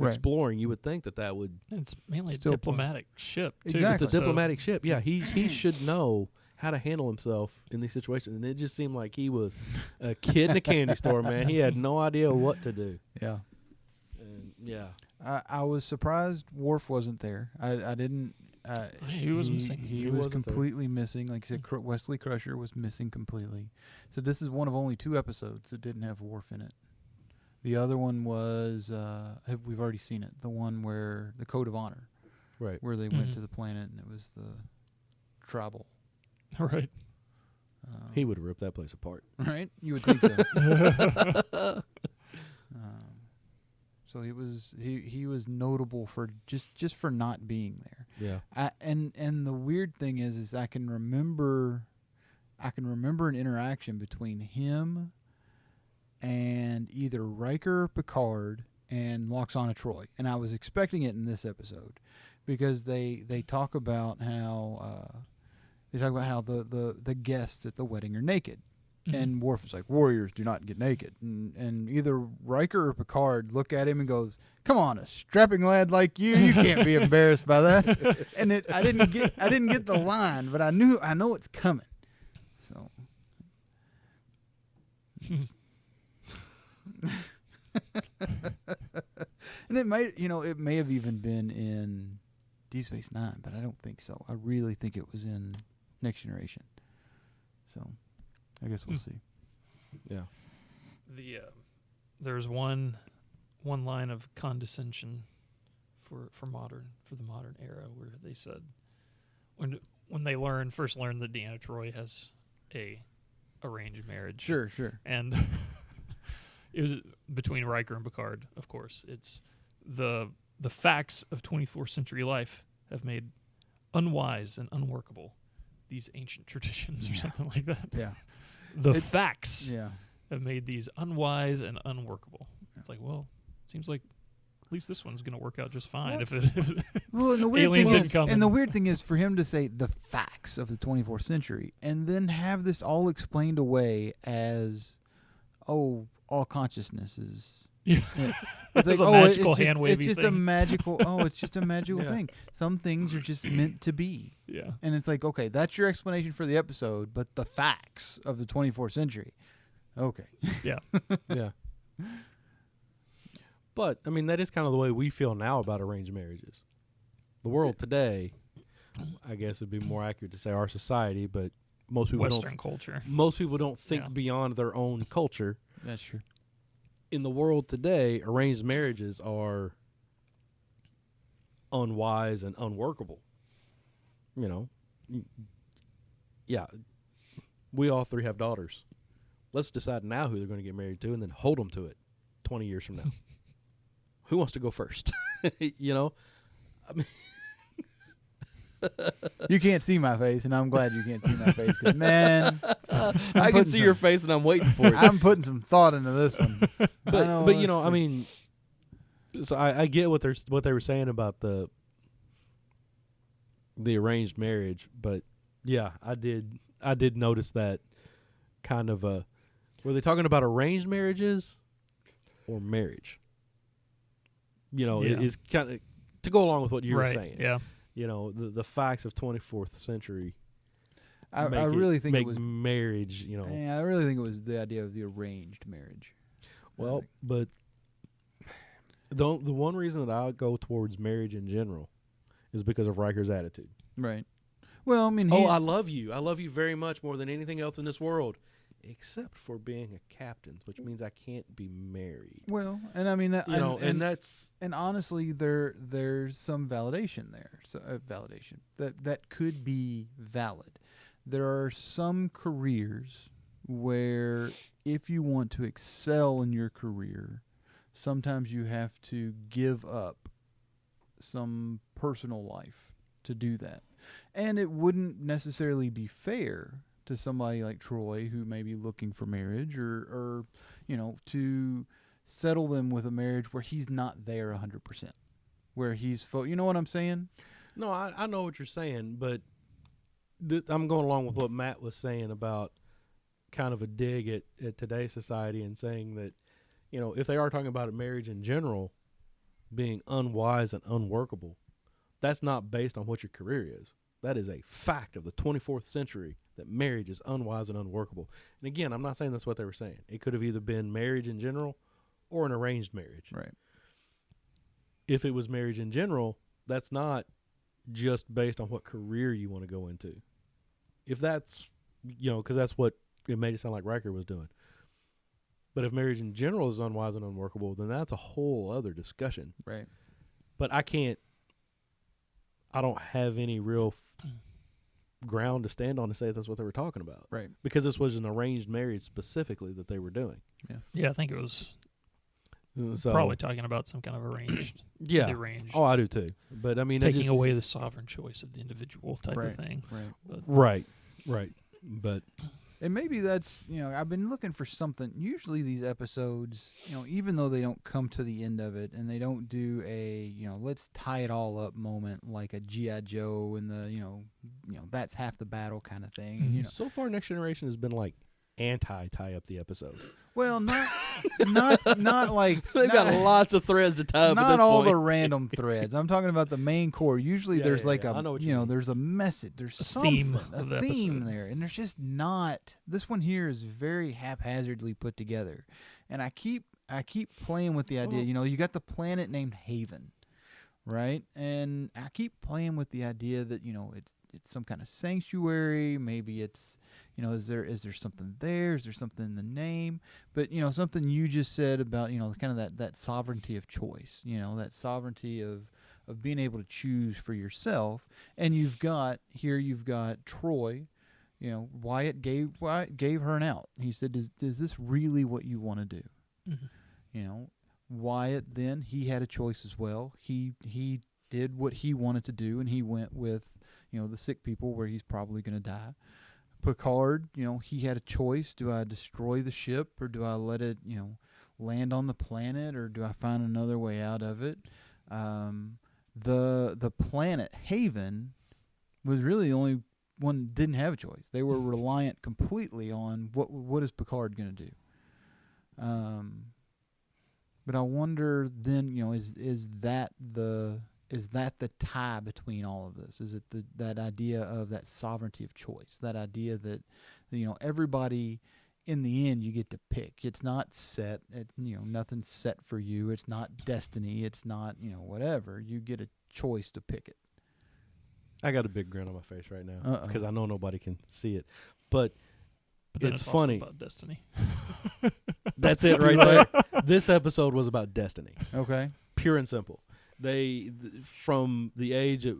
exploring. You would think that would... It's mainly a diplomatic ship, too. Exactly. It's a diplomatic ship. Yeah, he should know how to handle himself in these situations. And it just seemed like he was a kid in a candy store, man. He had no idea what to do. Yeah. And yeah. I was surprised Worf wasn't there. I didn't... he was missing. He was completely missing. Like you said, Wesley Crusher was missing completely. So this is one of only 2 episodes that didn't have Worf in it. The other one was, we've already seen it, the one where the Code of Honor. Right. Where they went to the planet and it was the tribal. Right. He would have ripped that place apart. Right? You would think so. So he was notable for just for not being there. Yeah. And the weird thing is I can remember an interaction between him and either Riker or Picard and Loxana Troi, and I was expecting it in this episode because they talk about how the guests at the wedding are naked. Mm-hmm. And Worf is like, warriors do not get naked. And either Riker or Picard look at him and goes, come on, a strapping lad like you can't be embarrassed by that. And I didn't get the line, but I know it's coming. So and it may have even been in Deep Space Nine, but I don't think so. I really think it was in Next Generation. So I guess we'll see. Yeah. There's one line of condescension for the modern era where they said when they first learned that Deanna Troi has a arranged marriage. Sure. And it was between Riker and Picard, of course. It's the the facts of 24th century life have made unwise and unworkable these ancient traditions, or something like that. Yeah. The facts Yeah. have made these unwise and unworkable. It's like, well, it seems like at least this one's going to work out just fine. If Well, and the weird aliens thing didn't is, come and the weird thing is for him to say the facts of the 24th century and then have this all explained away as, all consciousness is. Yeah. It's It's like, a magical hand wavy It's just thing. a magical. It's just a magical thing. Some things are just meant to be. Yeah. And it's like, okay, that's your explanation for the episode, but the facts of the 24th century. Okay. Yeah. Yeah. But, I mean, that is kind of the way we feel now about arranged marriages. The world today, I guess it'd be more accurate to say our society, but most people Western culture. Most people don't think beyond their own culture. That's true. In the world today, arranged marriages are unwise and unworkable. You know, yeah, we all three have daughters. Let's decide now who they're going to get married to and then hold them to it 20 years from now. Who wants to go first? You know? I mean, you can't see my face, and I'm glad you can't see my face, because, man, I can see your face, and I'm waiting for it. I'm putting some thought into this one. But you know, I mean, so I get what they were saying about the arranged marriage, but yeah, I did notice that kind of were they talking about arranged marriages or marriage? You know, it is kind of to go along with what you were saying. Yeah. You know, the facts of 24th century. I really think it was marriage. You know, I really think it was the idea of the arranged marriage. Well, but the one reason that I go towards marriage in general is because of Riker's attitude. Right. Well, I mean, I love you. I love you very much more than anything else in this world, except for being a captain, which means I can't be married. Well, and I mean that, and honestly, there's some validation there. So validation that could be valid. There are some careers where if you want to excel in your career, sometimes you have to give up some personal life to do that. And it wouldn't necessarily be fair to somebody like Troi who may be looking for marriage or you know, to settle them with a marriage where he's not there 100%, where he's you know what I'm saying? No, I know what you're saying, but I'm going along with what Matt was saying about kind of a dig at today's society and saying that, you know, if they are talking about marriage in general being unwise and unworkable, that's not based on what your career is. That is a fact of the 24th century that marriage is unwise and unworkable. And again, I'm not saying that's what they were saying. It could have either been marriage in general or an arranged marriage. Right. If it was marriage in general, that's not just based on what career you want to go into. If that's, you know, because that's what it made it sound like Riker was doing. But if marriage in general is unwise and unworkable, then that's a whole other discussion. Right. But I don't have any real ground to stand on to say that's what they were talking about. Right. Because this was an arranged marriage specifically that they were doing. Yeah. Yeah, I think it was so, probably talking about some kind of arranged. Yeah. Arranged. Oh, I do too. But I mean, taking away the sovereign choice of the individual type of thing. Right. Right. But. And maybe that's, you know, I've been looking for something. Usually these episodes, you know, even though they don't come to the end of it and they don't do a, you know, let's tie it all up moment like a G.I. Joe and the, you know, that's half the battle kind of thing. Mm-hmm. You know. So far, Next Generation has been like anti-tie up the episode. Well, not like they've got lots of threads to tie up. Not all the random threads. I'm talking about the main core. Usually, there's there's a message. There's a theme there, and there's just not. This one here is very haphazardly put together, and I keep playing with the idea. You know, you got the planet named Haven, right? And I keep playing with the idea that, you know, it's some kind of sanctuary. Maybe it's, you know, is there something there? Is there something in the name? But, you know, something you just said about, you know, kind of that sovereignty of choice, you know, that sovereignty of being able to choose for yourself. And you've got Troi, you know, Wyatt gave her an out. He said, is this really what you want to do? Mm-hmm. You know, Wyatt, then he had a choice as well. He did what he wanted to do, and he went with, the sick people where he's probably going to die. Picard, he had a choice. Do I destroy the ship, or do I let it, land on the planet, or do I find another way out of it? The planet Haven was really the only one that didn't have a choice. They were reliant completely on what is Picard going to do. But I wonder then, is that the tie between all of this? Is it that idea of that sovereignty of choice? That idea that, everybody in the end you get to pick. It's not set. Nothing's set for you. It's not destiny. It's not, whatever. You get a choice to pick it. I got a big grin on my face right now because I know nobody can see it, but it's funny. Also about destiny. That's it right there. This episode was about destiny. Okay. Pure and simple. From the age of,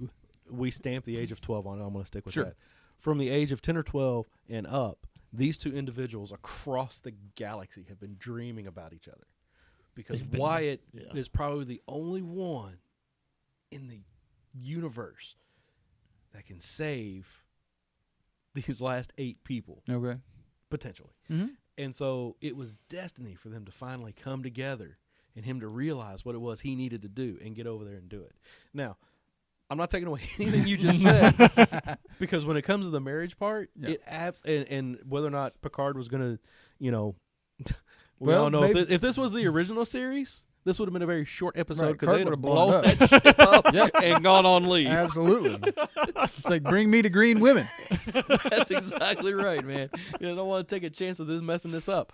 we stamped the age of 12 on it. I'm going to stick with that. From the age of 10 or 12 and up, these two individuals across the galaxy have been dreaming about each other because Wyatt is probably the only one in the universe that can save these last 8 people. Okay. Potentially. Mm-hmm. And so it was destiny for them to finally come together and him to realize what it was he needed to do and get over there and do it. Now, I'm not taking away anything you just said because when it comes to the marriage part, and whether or not Picard was going to, we all know if this was the original series, this would have been a very short episode because they would have blown that shit up and gone on leave. Absolutely. It's like, bring me to Green Women. That's exactly right, man. I don't want to take a chance of this messing this up.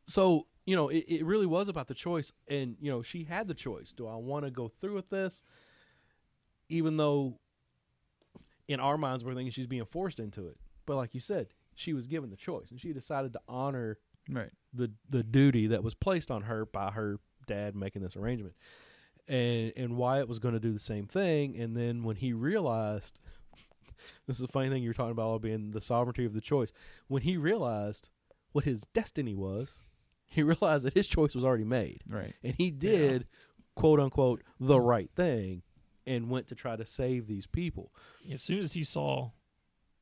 So, it really was about the choice. And, she had the choice. Do I want to go through with this? Even though in our minds we're thinking she's being forced into it. But like you said, she was given the choice. And she decided to honor the duty that was placed on her by her dad making this arrangement. And Wyatt was going to do the same thing. And then when he realized, this is a funny thing you're talking about all being the sovereignty of the choice. When he realized what his destiny was, he realized that his choice was already made. Right. And he did, quote unquote, the right thing and went to try to save these people. As soon as he saw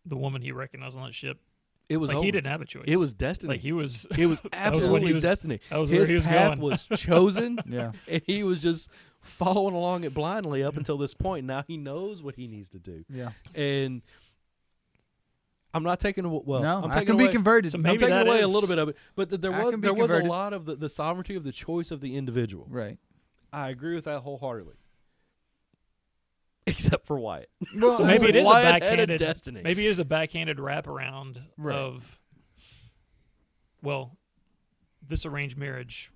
the woman he recognized on that ship, it was he didn't have a choice. It was destiny. It was absolutely destiny. His path was chosen. And he was just following along it blindly up until this point. Now he knows what he needs to do. Yeah. And I'm not taking away. Well, no, I'm I can be converted. So I'm taking away a little bit of it, but there was a lot of the sovereignty of the choice of the individual. Right. I agree with that wholeheartedly. Except for Wyatt. Well, so maybe it is Wyatt a backhanded destiny. Maybe it is a backhanded wraparound of, this arranged marriage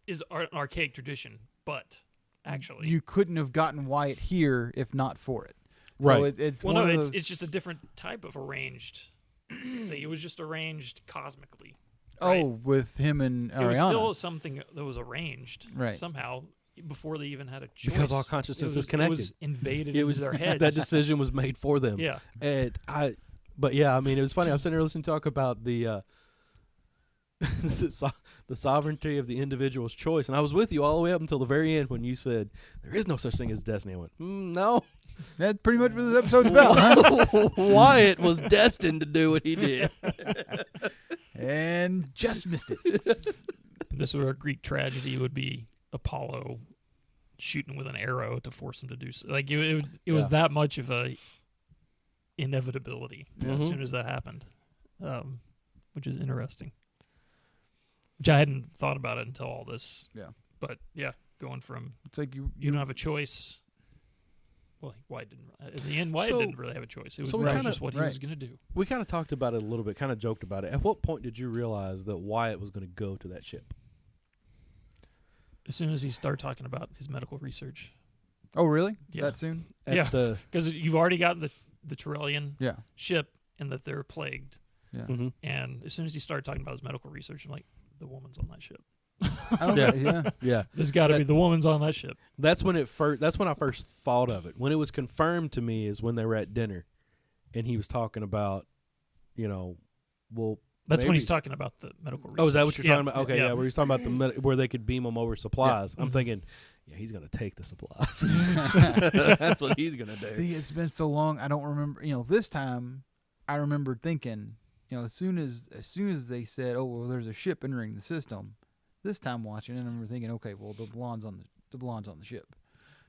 is an archaic tradition, but actually you couldn't have gotten Wyatt here if not for it. Right. So it's just a different type of arranged thing. It was just arranged cosmically. Oh, with him and Ariana. It was still something that was arranged somehow before they even had a choice. Because all consciousness is connected. It was invaded into their heads. That decision was made for them. Yeah. And it was funny. I was sitting there listening to talk about the sovereignty of the individual's choice. And I was with you all the way up until the very end when you said, there is no such thing as destiny. I went, no. That's pretty much what this episode's about, huh? Wyatt was destined to do what he did. And just missed it. This would a Greek tragedy would be Apollo shooting with an arrow to force him to do so. Like it was that much of a inevitability as soon as that happened, which is interesting. Which I hadn't thought about it until all this. Yeah. But going from it's like you don't have a choice. Well, Wyatt didn't. In the end, Wyatt didn't really have a choice. It was just what he was going to do. We kind of talked about it a little bit, kind of joked about it. At what point did you realize that Wyatt was going to go to that ship? As soon as he started talking about his medical research. Oh, really? Yeah. That soon? Because you've already got the Trellian ship and that they're plagued. Yeah. Mm-hmm. And as soon as he started talking about his medical research, I'm like, the woman's on that ship. Yeah. There's got to be the woman's on that ship. That's when I first thought of it. When it was confirmed to me is when they were at dinner, and he was talking about, That's when he's talking about the medical research. Oh, is that what you're talking about? Okay, yeah. where he's talking about where they could beam them over supplies. I'm thinking, yeah, he's going to take the supplies. That's what he's going to do. See, it's been so long, I don't remember. This time, I remembered thinking, as soon as they said, "Oh, well, there's a ship entering the system," this time watching, and I remember thinking, "Okay, well, the blonde's on the ship."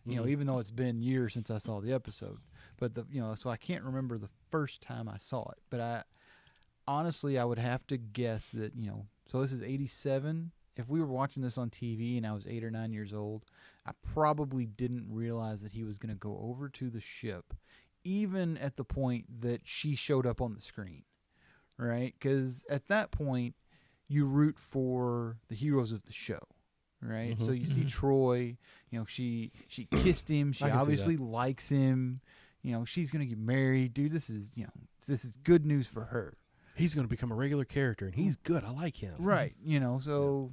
Even though it's been years since I saw the episode, but so I can't remember the first time I saw it. But honestly, I would have to guess that So this is 87. If we were watching this on TV and I was 8 or 9 years old, I probably didn't realize that he was going to go over to the ship, even at the point that she showed up on the screen, right? Because at that point, you root for the heroes of the show, right? So you see Troi, she kissed him. She obviously likes him. She's going to get married. Dude, this is good news for her. He's going to become a regular character, and he's good. I like him. Right. So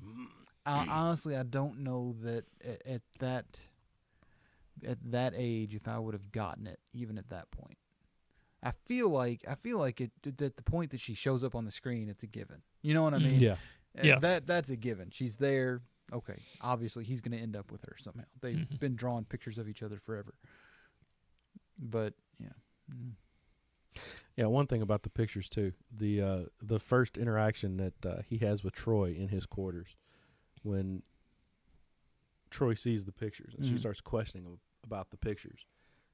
honestly, I don't know that at that age, if I would have gotten it, even at that point. I feel like at the point that she shows up on the screen, it's a given. You know what I mean? Yeah. That's a given. She's there. Okay. Obviously, he's going to end up with her somehow. They've been drawing pictures of each other forever. But yeah. Yeah, one thing about the pictures too, the first interaction that he has with Troi in his quarters, when Troi sees the pictures and she starts questioning him about the pictures,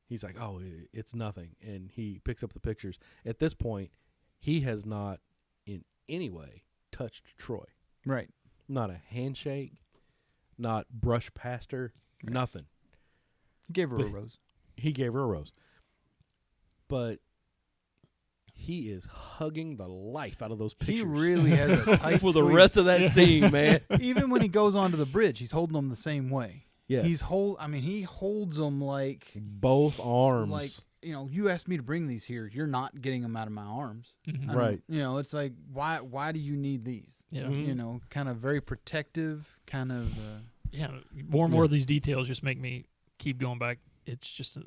he's like, "Oh, it's nothing," and he picks up the pictures. At this point, he has not in any way touched Troi. Right. Not a handshake, not brush past her, nothing. He gave her a rose. He gave her a rose, but he is hugging the life out of those pictures. He really has a tight for the squeeze. rest of that scene, man. Even when he goes onto the bridge, he's holding them the same way. Yeah, he holds them like both arms. Like, you asked me to bring these here. You're not getting them out of my arms. Right. It's like, why do you need these? Yeah. Kind of very protective, kind of. More and more of these details just make me keep going back. It's just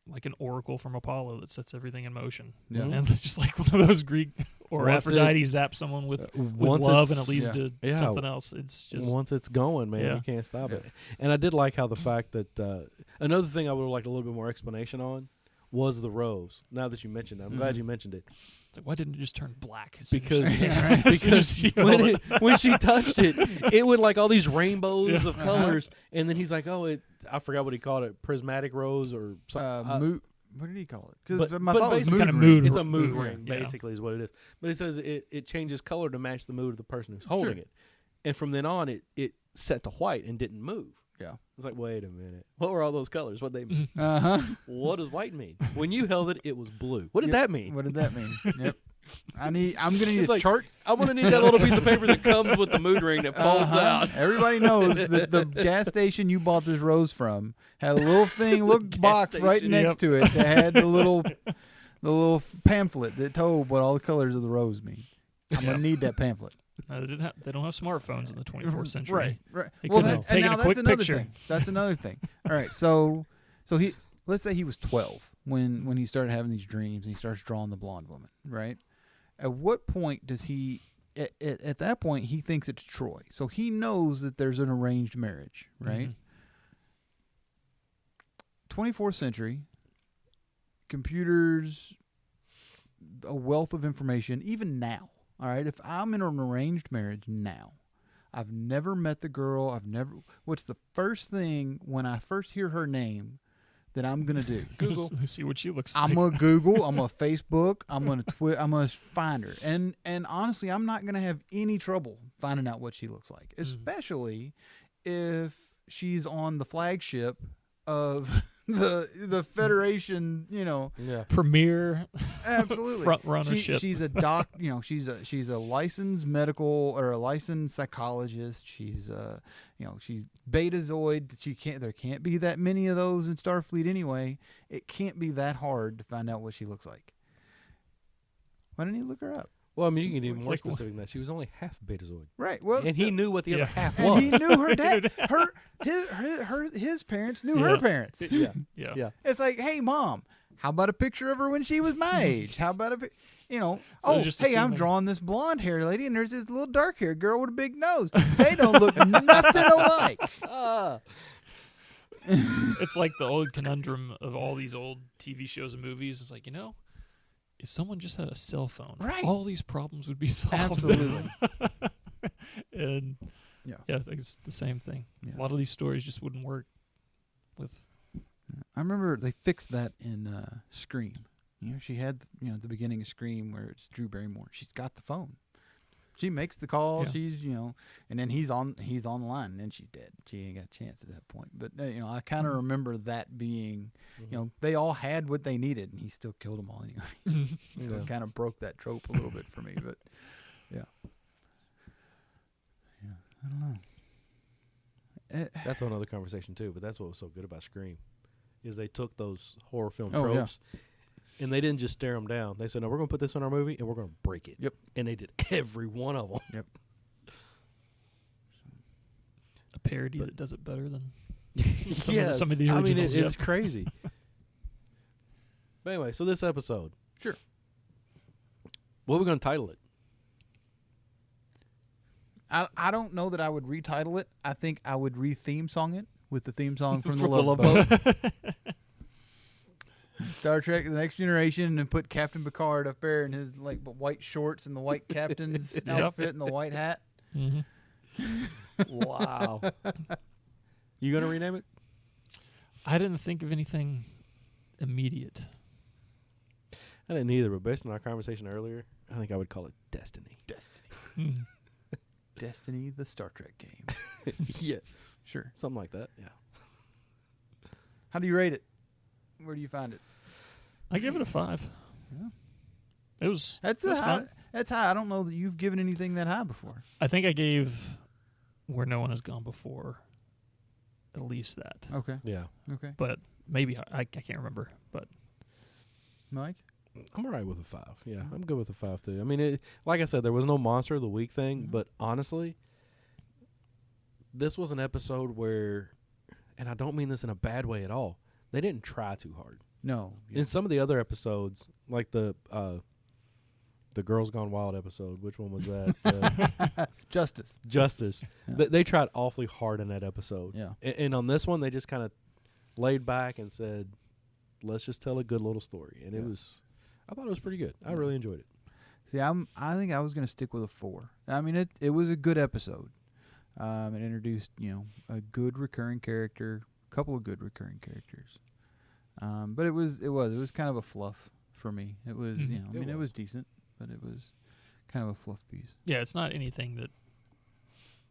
like an oracle from Apollo that sets everything in motion. Yeah. And it's just like one of those Greek or Aphrodite zaps someone with love and it leads to something else. It's just once it's going, man, you can't stop it. And I did like how the fact that another thing I would have liked a little bit more explanation on was the rose. Now that you mentioned it, I'm glad you mentioned it. It's like, why didn't it just turn black? Because when she touched it, it would like all these rainbows of colors, and then he's like, "Oh, I forgot what he called it, prismatic rose or something." What did he call it? Because but my thought was mood kind of ring. mood. It's a mood mood ring, basically, is what it is. But he says it changes color to match the mood of the person who's holding it, and from then on, it set to white and didn't move. Yeah. It's like, wait a minute. What were all those colors? What they mean? What does white mean? When you held it, it was blue. What did that mean? What did that mean? Yep. I'm gonna need a chart. I'm gonna need that little piece of paper that comes with the mood ring that folds out. Everybody knows that the gas station you bought this rose from had a little box right next to it that had the little pamphlet that told what all the colors of the rose mean. I'm gonna need that pamphlet. No, they don't have smartphones in the 24th century. Right. Well, that's another thing. That's another thing. All right, so let's say he was 12 when he started having these dreams and he starts drawing the blonde woman, right? At what point does he? At that point, he thinks it's Troi, so he knows that there's an arranged marriage, right? 24th century, computers, a wealth of information, even now. All right, if I'm in an arranged marriage now, I've never met the girl. What's the first thing when I first hear her name that I'm going to do? Google. See what she looks like. I'm going to Google. I'm going to Facebook. I'm going to I'm going to find her. And honestly, I'm not going to have any trouble finding out what she looks like, especially if she's on the flagship of the Federation, premier, absolutely front runnership. She's a she's a licensed medical or a licensed psychologist. She's she's Betazoid. There can't be that many of those in Starfleet anyway. It can't be that hard to find out what she looks like. Why didn't you look her up? Well, I mean, you can get even more specific than that. She was only half Betazoid. Right. Well, and he knew what the other half was. And he knew her dad. His parents knew her parents. Yeah. It's like, hey, Mom, how about a picture of her when she was my age? How about So just I'm drawing this blonde hair lady, and there's this little dark hair girl with a big nose. They don't look nothing alike. It's like the old conundrum of all these old TV shows and movies. It's like, if someone just had a cell phone, right, all these problems would be solved. Absolutely. And I think it's the same thing. Yeah. A lot of these stories just wouldn't work with. I remember they fixed that in Scream. She had at the beginning of Scream where it's Drew Barrymore. She's got the phone. She makes the call. Yeah. She's and then he's on the line, and then she's dead. She ain't got a chance at that point. But I kind of remember that being they all had what they needed, and he still killed them all anyway. It kind of broke that trope a little bit for me. But yeah, I don't know. That's another conversation too. But that's what was so good about Scream, is they took those horror film tropes. Yeah. And they didn't just stare them down. They said, no, we're going to put this in our movie, and we're going to break it. Yep. And they did every one of them. Yep. A parody that does it better than some of the originals. It's crazy. But anyway, so this episode. Sure. What are we going to title it? I don't know that I would retitle it. I think I would re-theme song it with the theme song from The Love Boat. Star Trek: The Next Generation, and put Captain Picard up there in his white shorts and the white captain's outfit and the white hat. Mm-hmm. Wow. You gonna rename it? I didn't think of anything immediate. I didn't either, but based on our conversation earlier, I think I would call it Destiny. Destiny. Destiny, the Star Trek game. Yeah. Sure. Something like that, yeah. How do you rate it? Where do you find it? I give it a 5. Yeah. It was. That's high. That's high. I don't know that you've given anything that high before. I think I gave Where No One Has Gone Before at least that. Okay. Yeah. Okay. But maybe I can't remember. But Mike, I'm all right with a 5. Yeah, I'm good with a 5 too. I mean, like I said, there was no Monster of the Week thing, but honestly, this was an episode where, and I don't mean this in a bad way at all, they didn't try too hard. No. In some of the other episodes, like the Girls Gone Wild episode, which one was that? Justice. Yeah. They tried awfully hard in that episode. Yeah. And on this one, they just kind of laid back and said, let's just tell a good little story. And I thought it was pretty good. I really enjoyed it. See, I think I was going to stick with a 4. I mean, it was a good episode. It introduced, a good recurring character, a couple of good recurring characters. But it was kind of a fluff for me. It was, it was decent, but it was kind of a fluff piece. Yeah, it's not anything that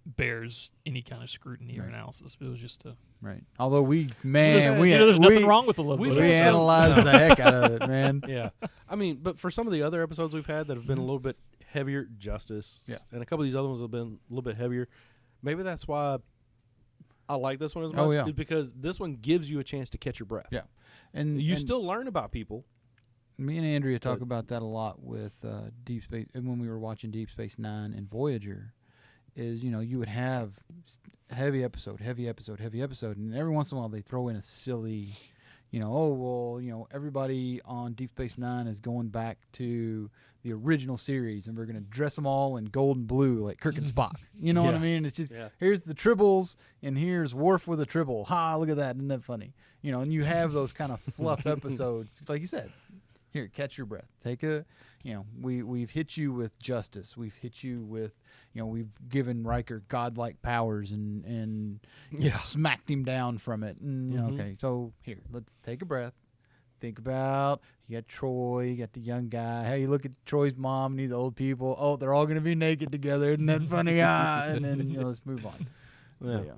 bears any kind of scrutiny or analysis. It was just a right. Although there's nothing wrong with the Love Boat. We analyzed the heck out of it, man. Yeah, I mean, but for some of the other episodes we've had that have been a little bit heavier, Justice, and a couple of these other ones have been a little bit heavier. Maybe that's why I like this one as much. Oh, yeah. Is because this one gives you a chance to catch your breath. Yeah, and you still learn about people. Me and Andrea talk about that a lot with Deep Space, and when we were watching Deep Space Nine and Voyager, is you would have heavy episode, and every once in a while they throw in a silly, everybody on Deep Space Nine is going back to the original series, and we're gonna dress them all in gold and blue like Kirk and Spock. You know what I mean? It's just here's the tribbles, and here's Worf with a tribble. Ha! Look at that, isn't that funny? And you have those kind of fluff episodes, like you said. Here, catch your breath. Take a, we've hit you with Justice. We've hit you with, we've given Riker godlike powers and smacked him down from it. And, okay, so here, let's take a breath. Think about, you got Troi, you got the young guy. Hey, you look at Troy's mom and these old people. Oh, they're all going to be naked together. Isn't that funny? And then, let's move on. Yeah.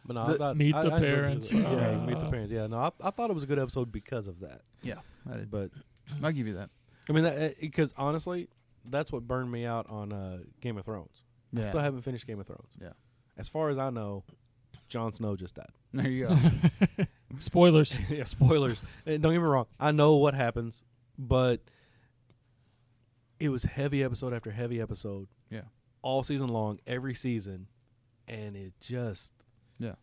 But no, meet the parents. Meet the parents. Yeah, no, I thought it was a good episode because of that. Yeah, I did. But I'll give you that. I mean, because honestly, that's what burned me out on Game of Thrones. I still haven't finished Game of Thrones. Yeah. As far as I know, Jon Snow just died. There you go. Spoilers. Yeah, spoilers. And don't get me wrong. I know what happens, but it was heavy episode after heavy episode. Yeah. All season long, every season, and it just... Yeah.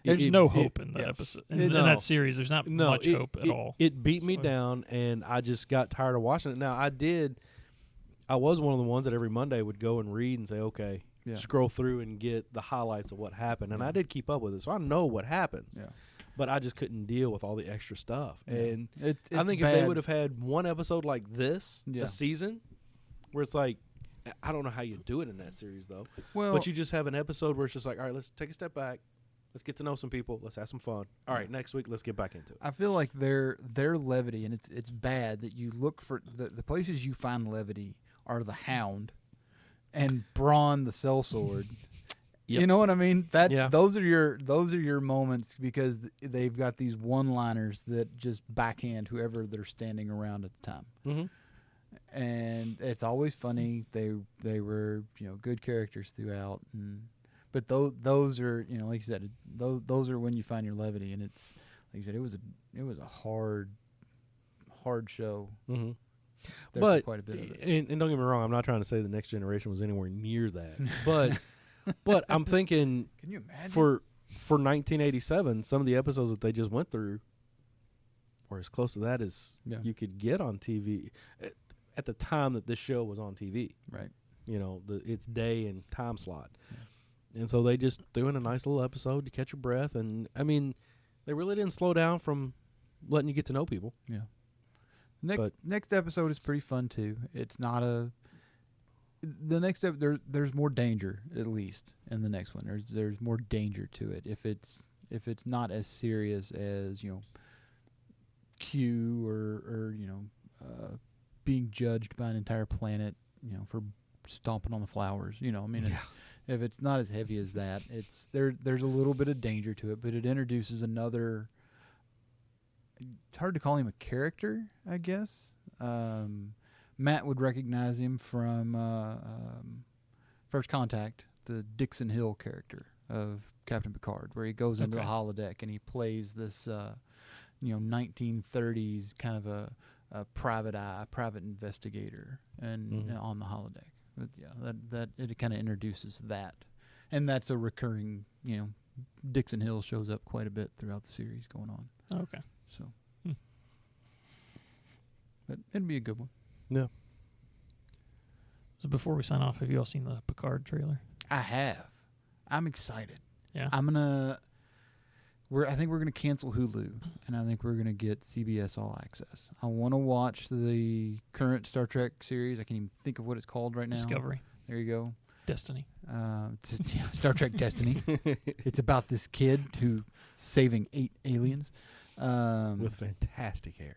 There's no hope in that episode. In that series, there's not much hope at all. It beat me down, and I just got tired of watching it. Now, I did I was one of the ones that every Monday would go and read and say, okay, Yeah. scroll through and get the highlights of what happened. And I did keep up with it, so I know what happens. Yeah. But I just couldn't deal with all the extra stuff. Yeah. And It's I think bad. if they would have had one episode like this, Yeah. a season, where it's like, I don't know how you do it in that series, though. Well, But you just have an episode where it's just like, all right, let's take a step back. Let's get to know some people. Let's have some fun. All right, next week, let's get back into it. I feel like their levity, and it's bad that you look for the places you find levity are the Hound and Braun the sellsword. Yep. You know what I mean? Yeah. Those are your moments because they've got these one-liners that just backhand whoever they're standing around at the time. Mm-hmm. And it's always funny. They were good characters throughout, but those are like you said, those are when you find your levity, and it's like you said, it was a hard show. Mm-hmm. But quite a bit of it. And don't get me wrong, I'm not trying to say the next generation was anywhere near that, but I'm thinking, can you imagine for 1987, some of the episodes that they just went through were as close to that as you could get on TV at the time that this show was on TV. Right. Its day and time slot. Yeah. And so they just threw in a nice little episode to catch your breath. And, I mean, they really didn't slow down from letting you get to know people. Yeah. Next episode is pretty fun, too. It's not the next episode, there's more danger, at least, in the next one. There's more danger to it. If it's not as serious as, Q or being judged by an entire planet, for stomping on the flowers, if it's not as heavy as that, there's a little bit of danger to it, but it introduces another. It's hard to call him a character, I guess. Matt would recognize him from First Contact, the Dixon Hill character of Captain Picard, where he goes into the holodeck and he plays this, 1930s kind of a private investigator and on the holodeck. But yeah, that it kind of introduces that, and that's a recurring. Dixon Hill shows up quite a bit throughout the series going on. Okay, so, but it'd be a good one. Yeah. So before we sign off, have you all seen the Picard trailer? I have. I'm excited. Yeah. I think we're gonna cancel Hulu, and I think we're gonna get CBS All Access. I want to watch the current Star Trek series. I can't even think of what it's called right now. Discovery. There you go. Destiny. Star Trek Destiny. It's about this kid who saving 8 aliens with fantastic hair.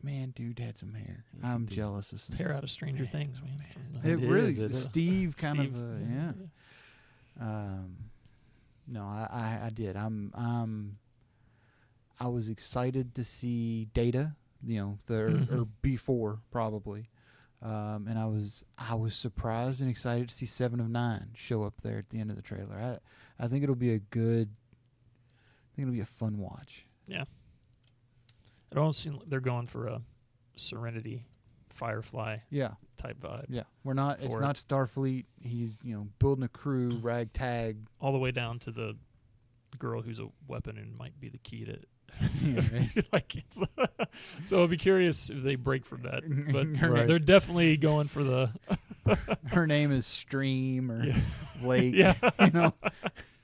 Man, dude had some hair. I'm jealous of some hair out of Stranger Things, man. It really is. Steve kind of no, I did. I was excited to see Data, or B4 probably, and I was surprised and excited to see 7 of 9 show up there at the end of the trailer. I think it'll be a fun watch. Yeah. It almost seems like they're going for a Serenity, Firefly type vibe. Yeah. It's not Starfleet. He's, building a crew, ragtag. All the way down to the girl who's a weapon and might be the key to so I'll be curious if they break from that. But they're definitely going for the her name is Stream or Lake. Yeah.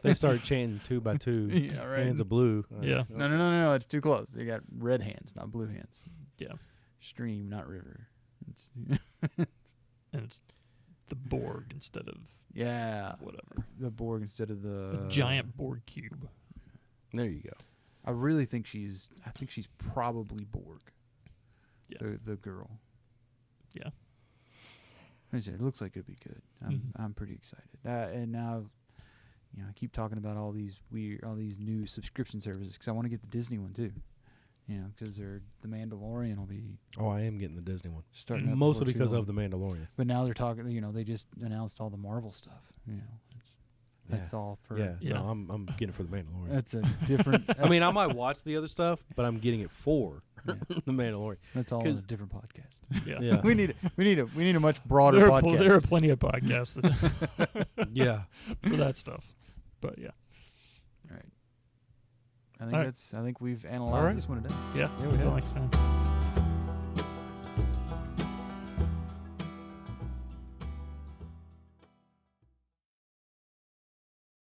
They start chanting 2 by 2 hands of blue. Yeah. No, it's too close. They got red hands, not blue hands. Yeah. Stream, not river. And it's the Borg instead of whatever. The Borg instead of the giant Borg cube. There you go. I really think she's probably Borg. Yeah. The girl. Yeah. It looks like it'd be good. I'm pretty excited. And now, I keep talking about all these new subscription services because I want to get the Disney one too. Because the Mandalorian will be. Oh, I am getting the Disney one. Starting up mostly because of the Mandalorian. But now they're talking. They just announced all the Marvel stuff. That's all for. Yeah. No, I'm getting it for the Mandalorian. That's a different. I mean, I might watch the other stuff, but I'm getting it for the Mandalorian. That's all in a different podcast. Yeah. we need a much broader podcast. There are plenty of podcasts that for that stuff. But yeah. All right. I think we've analyzed this one today. Yeah. Until next time.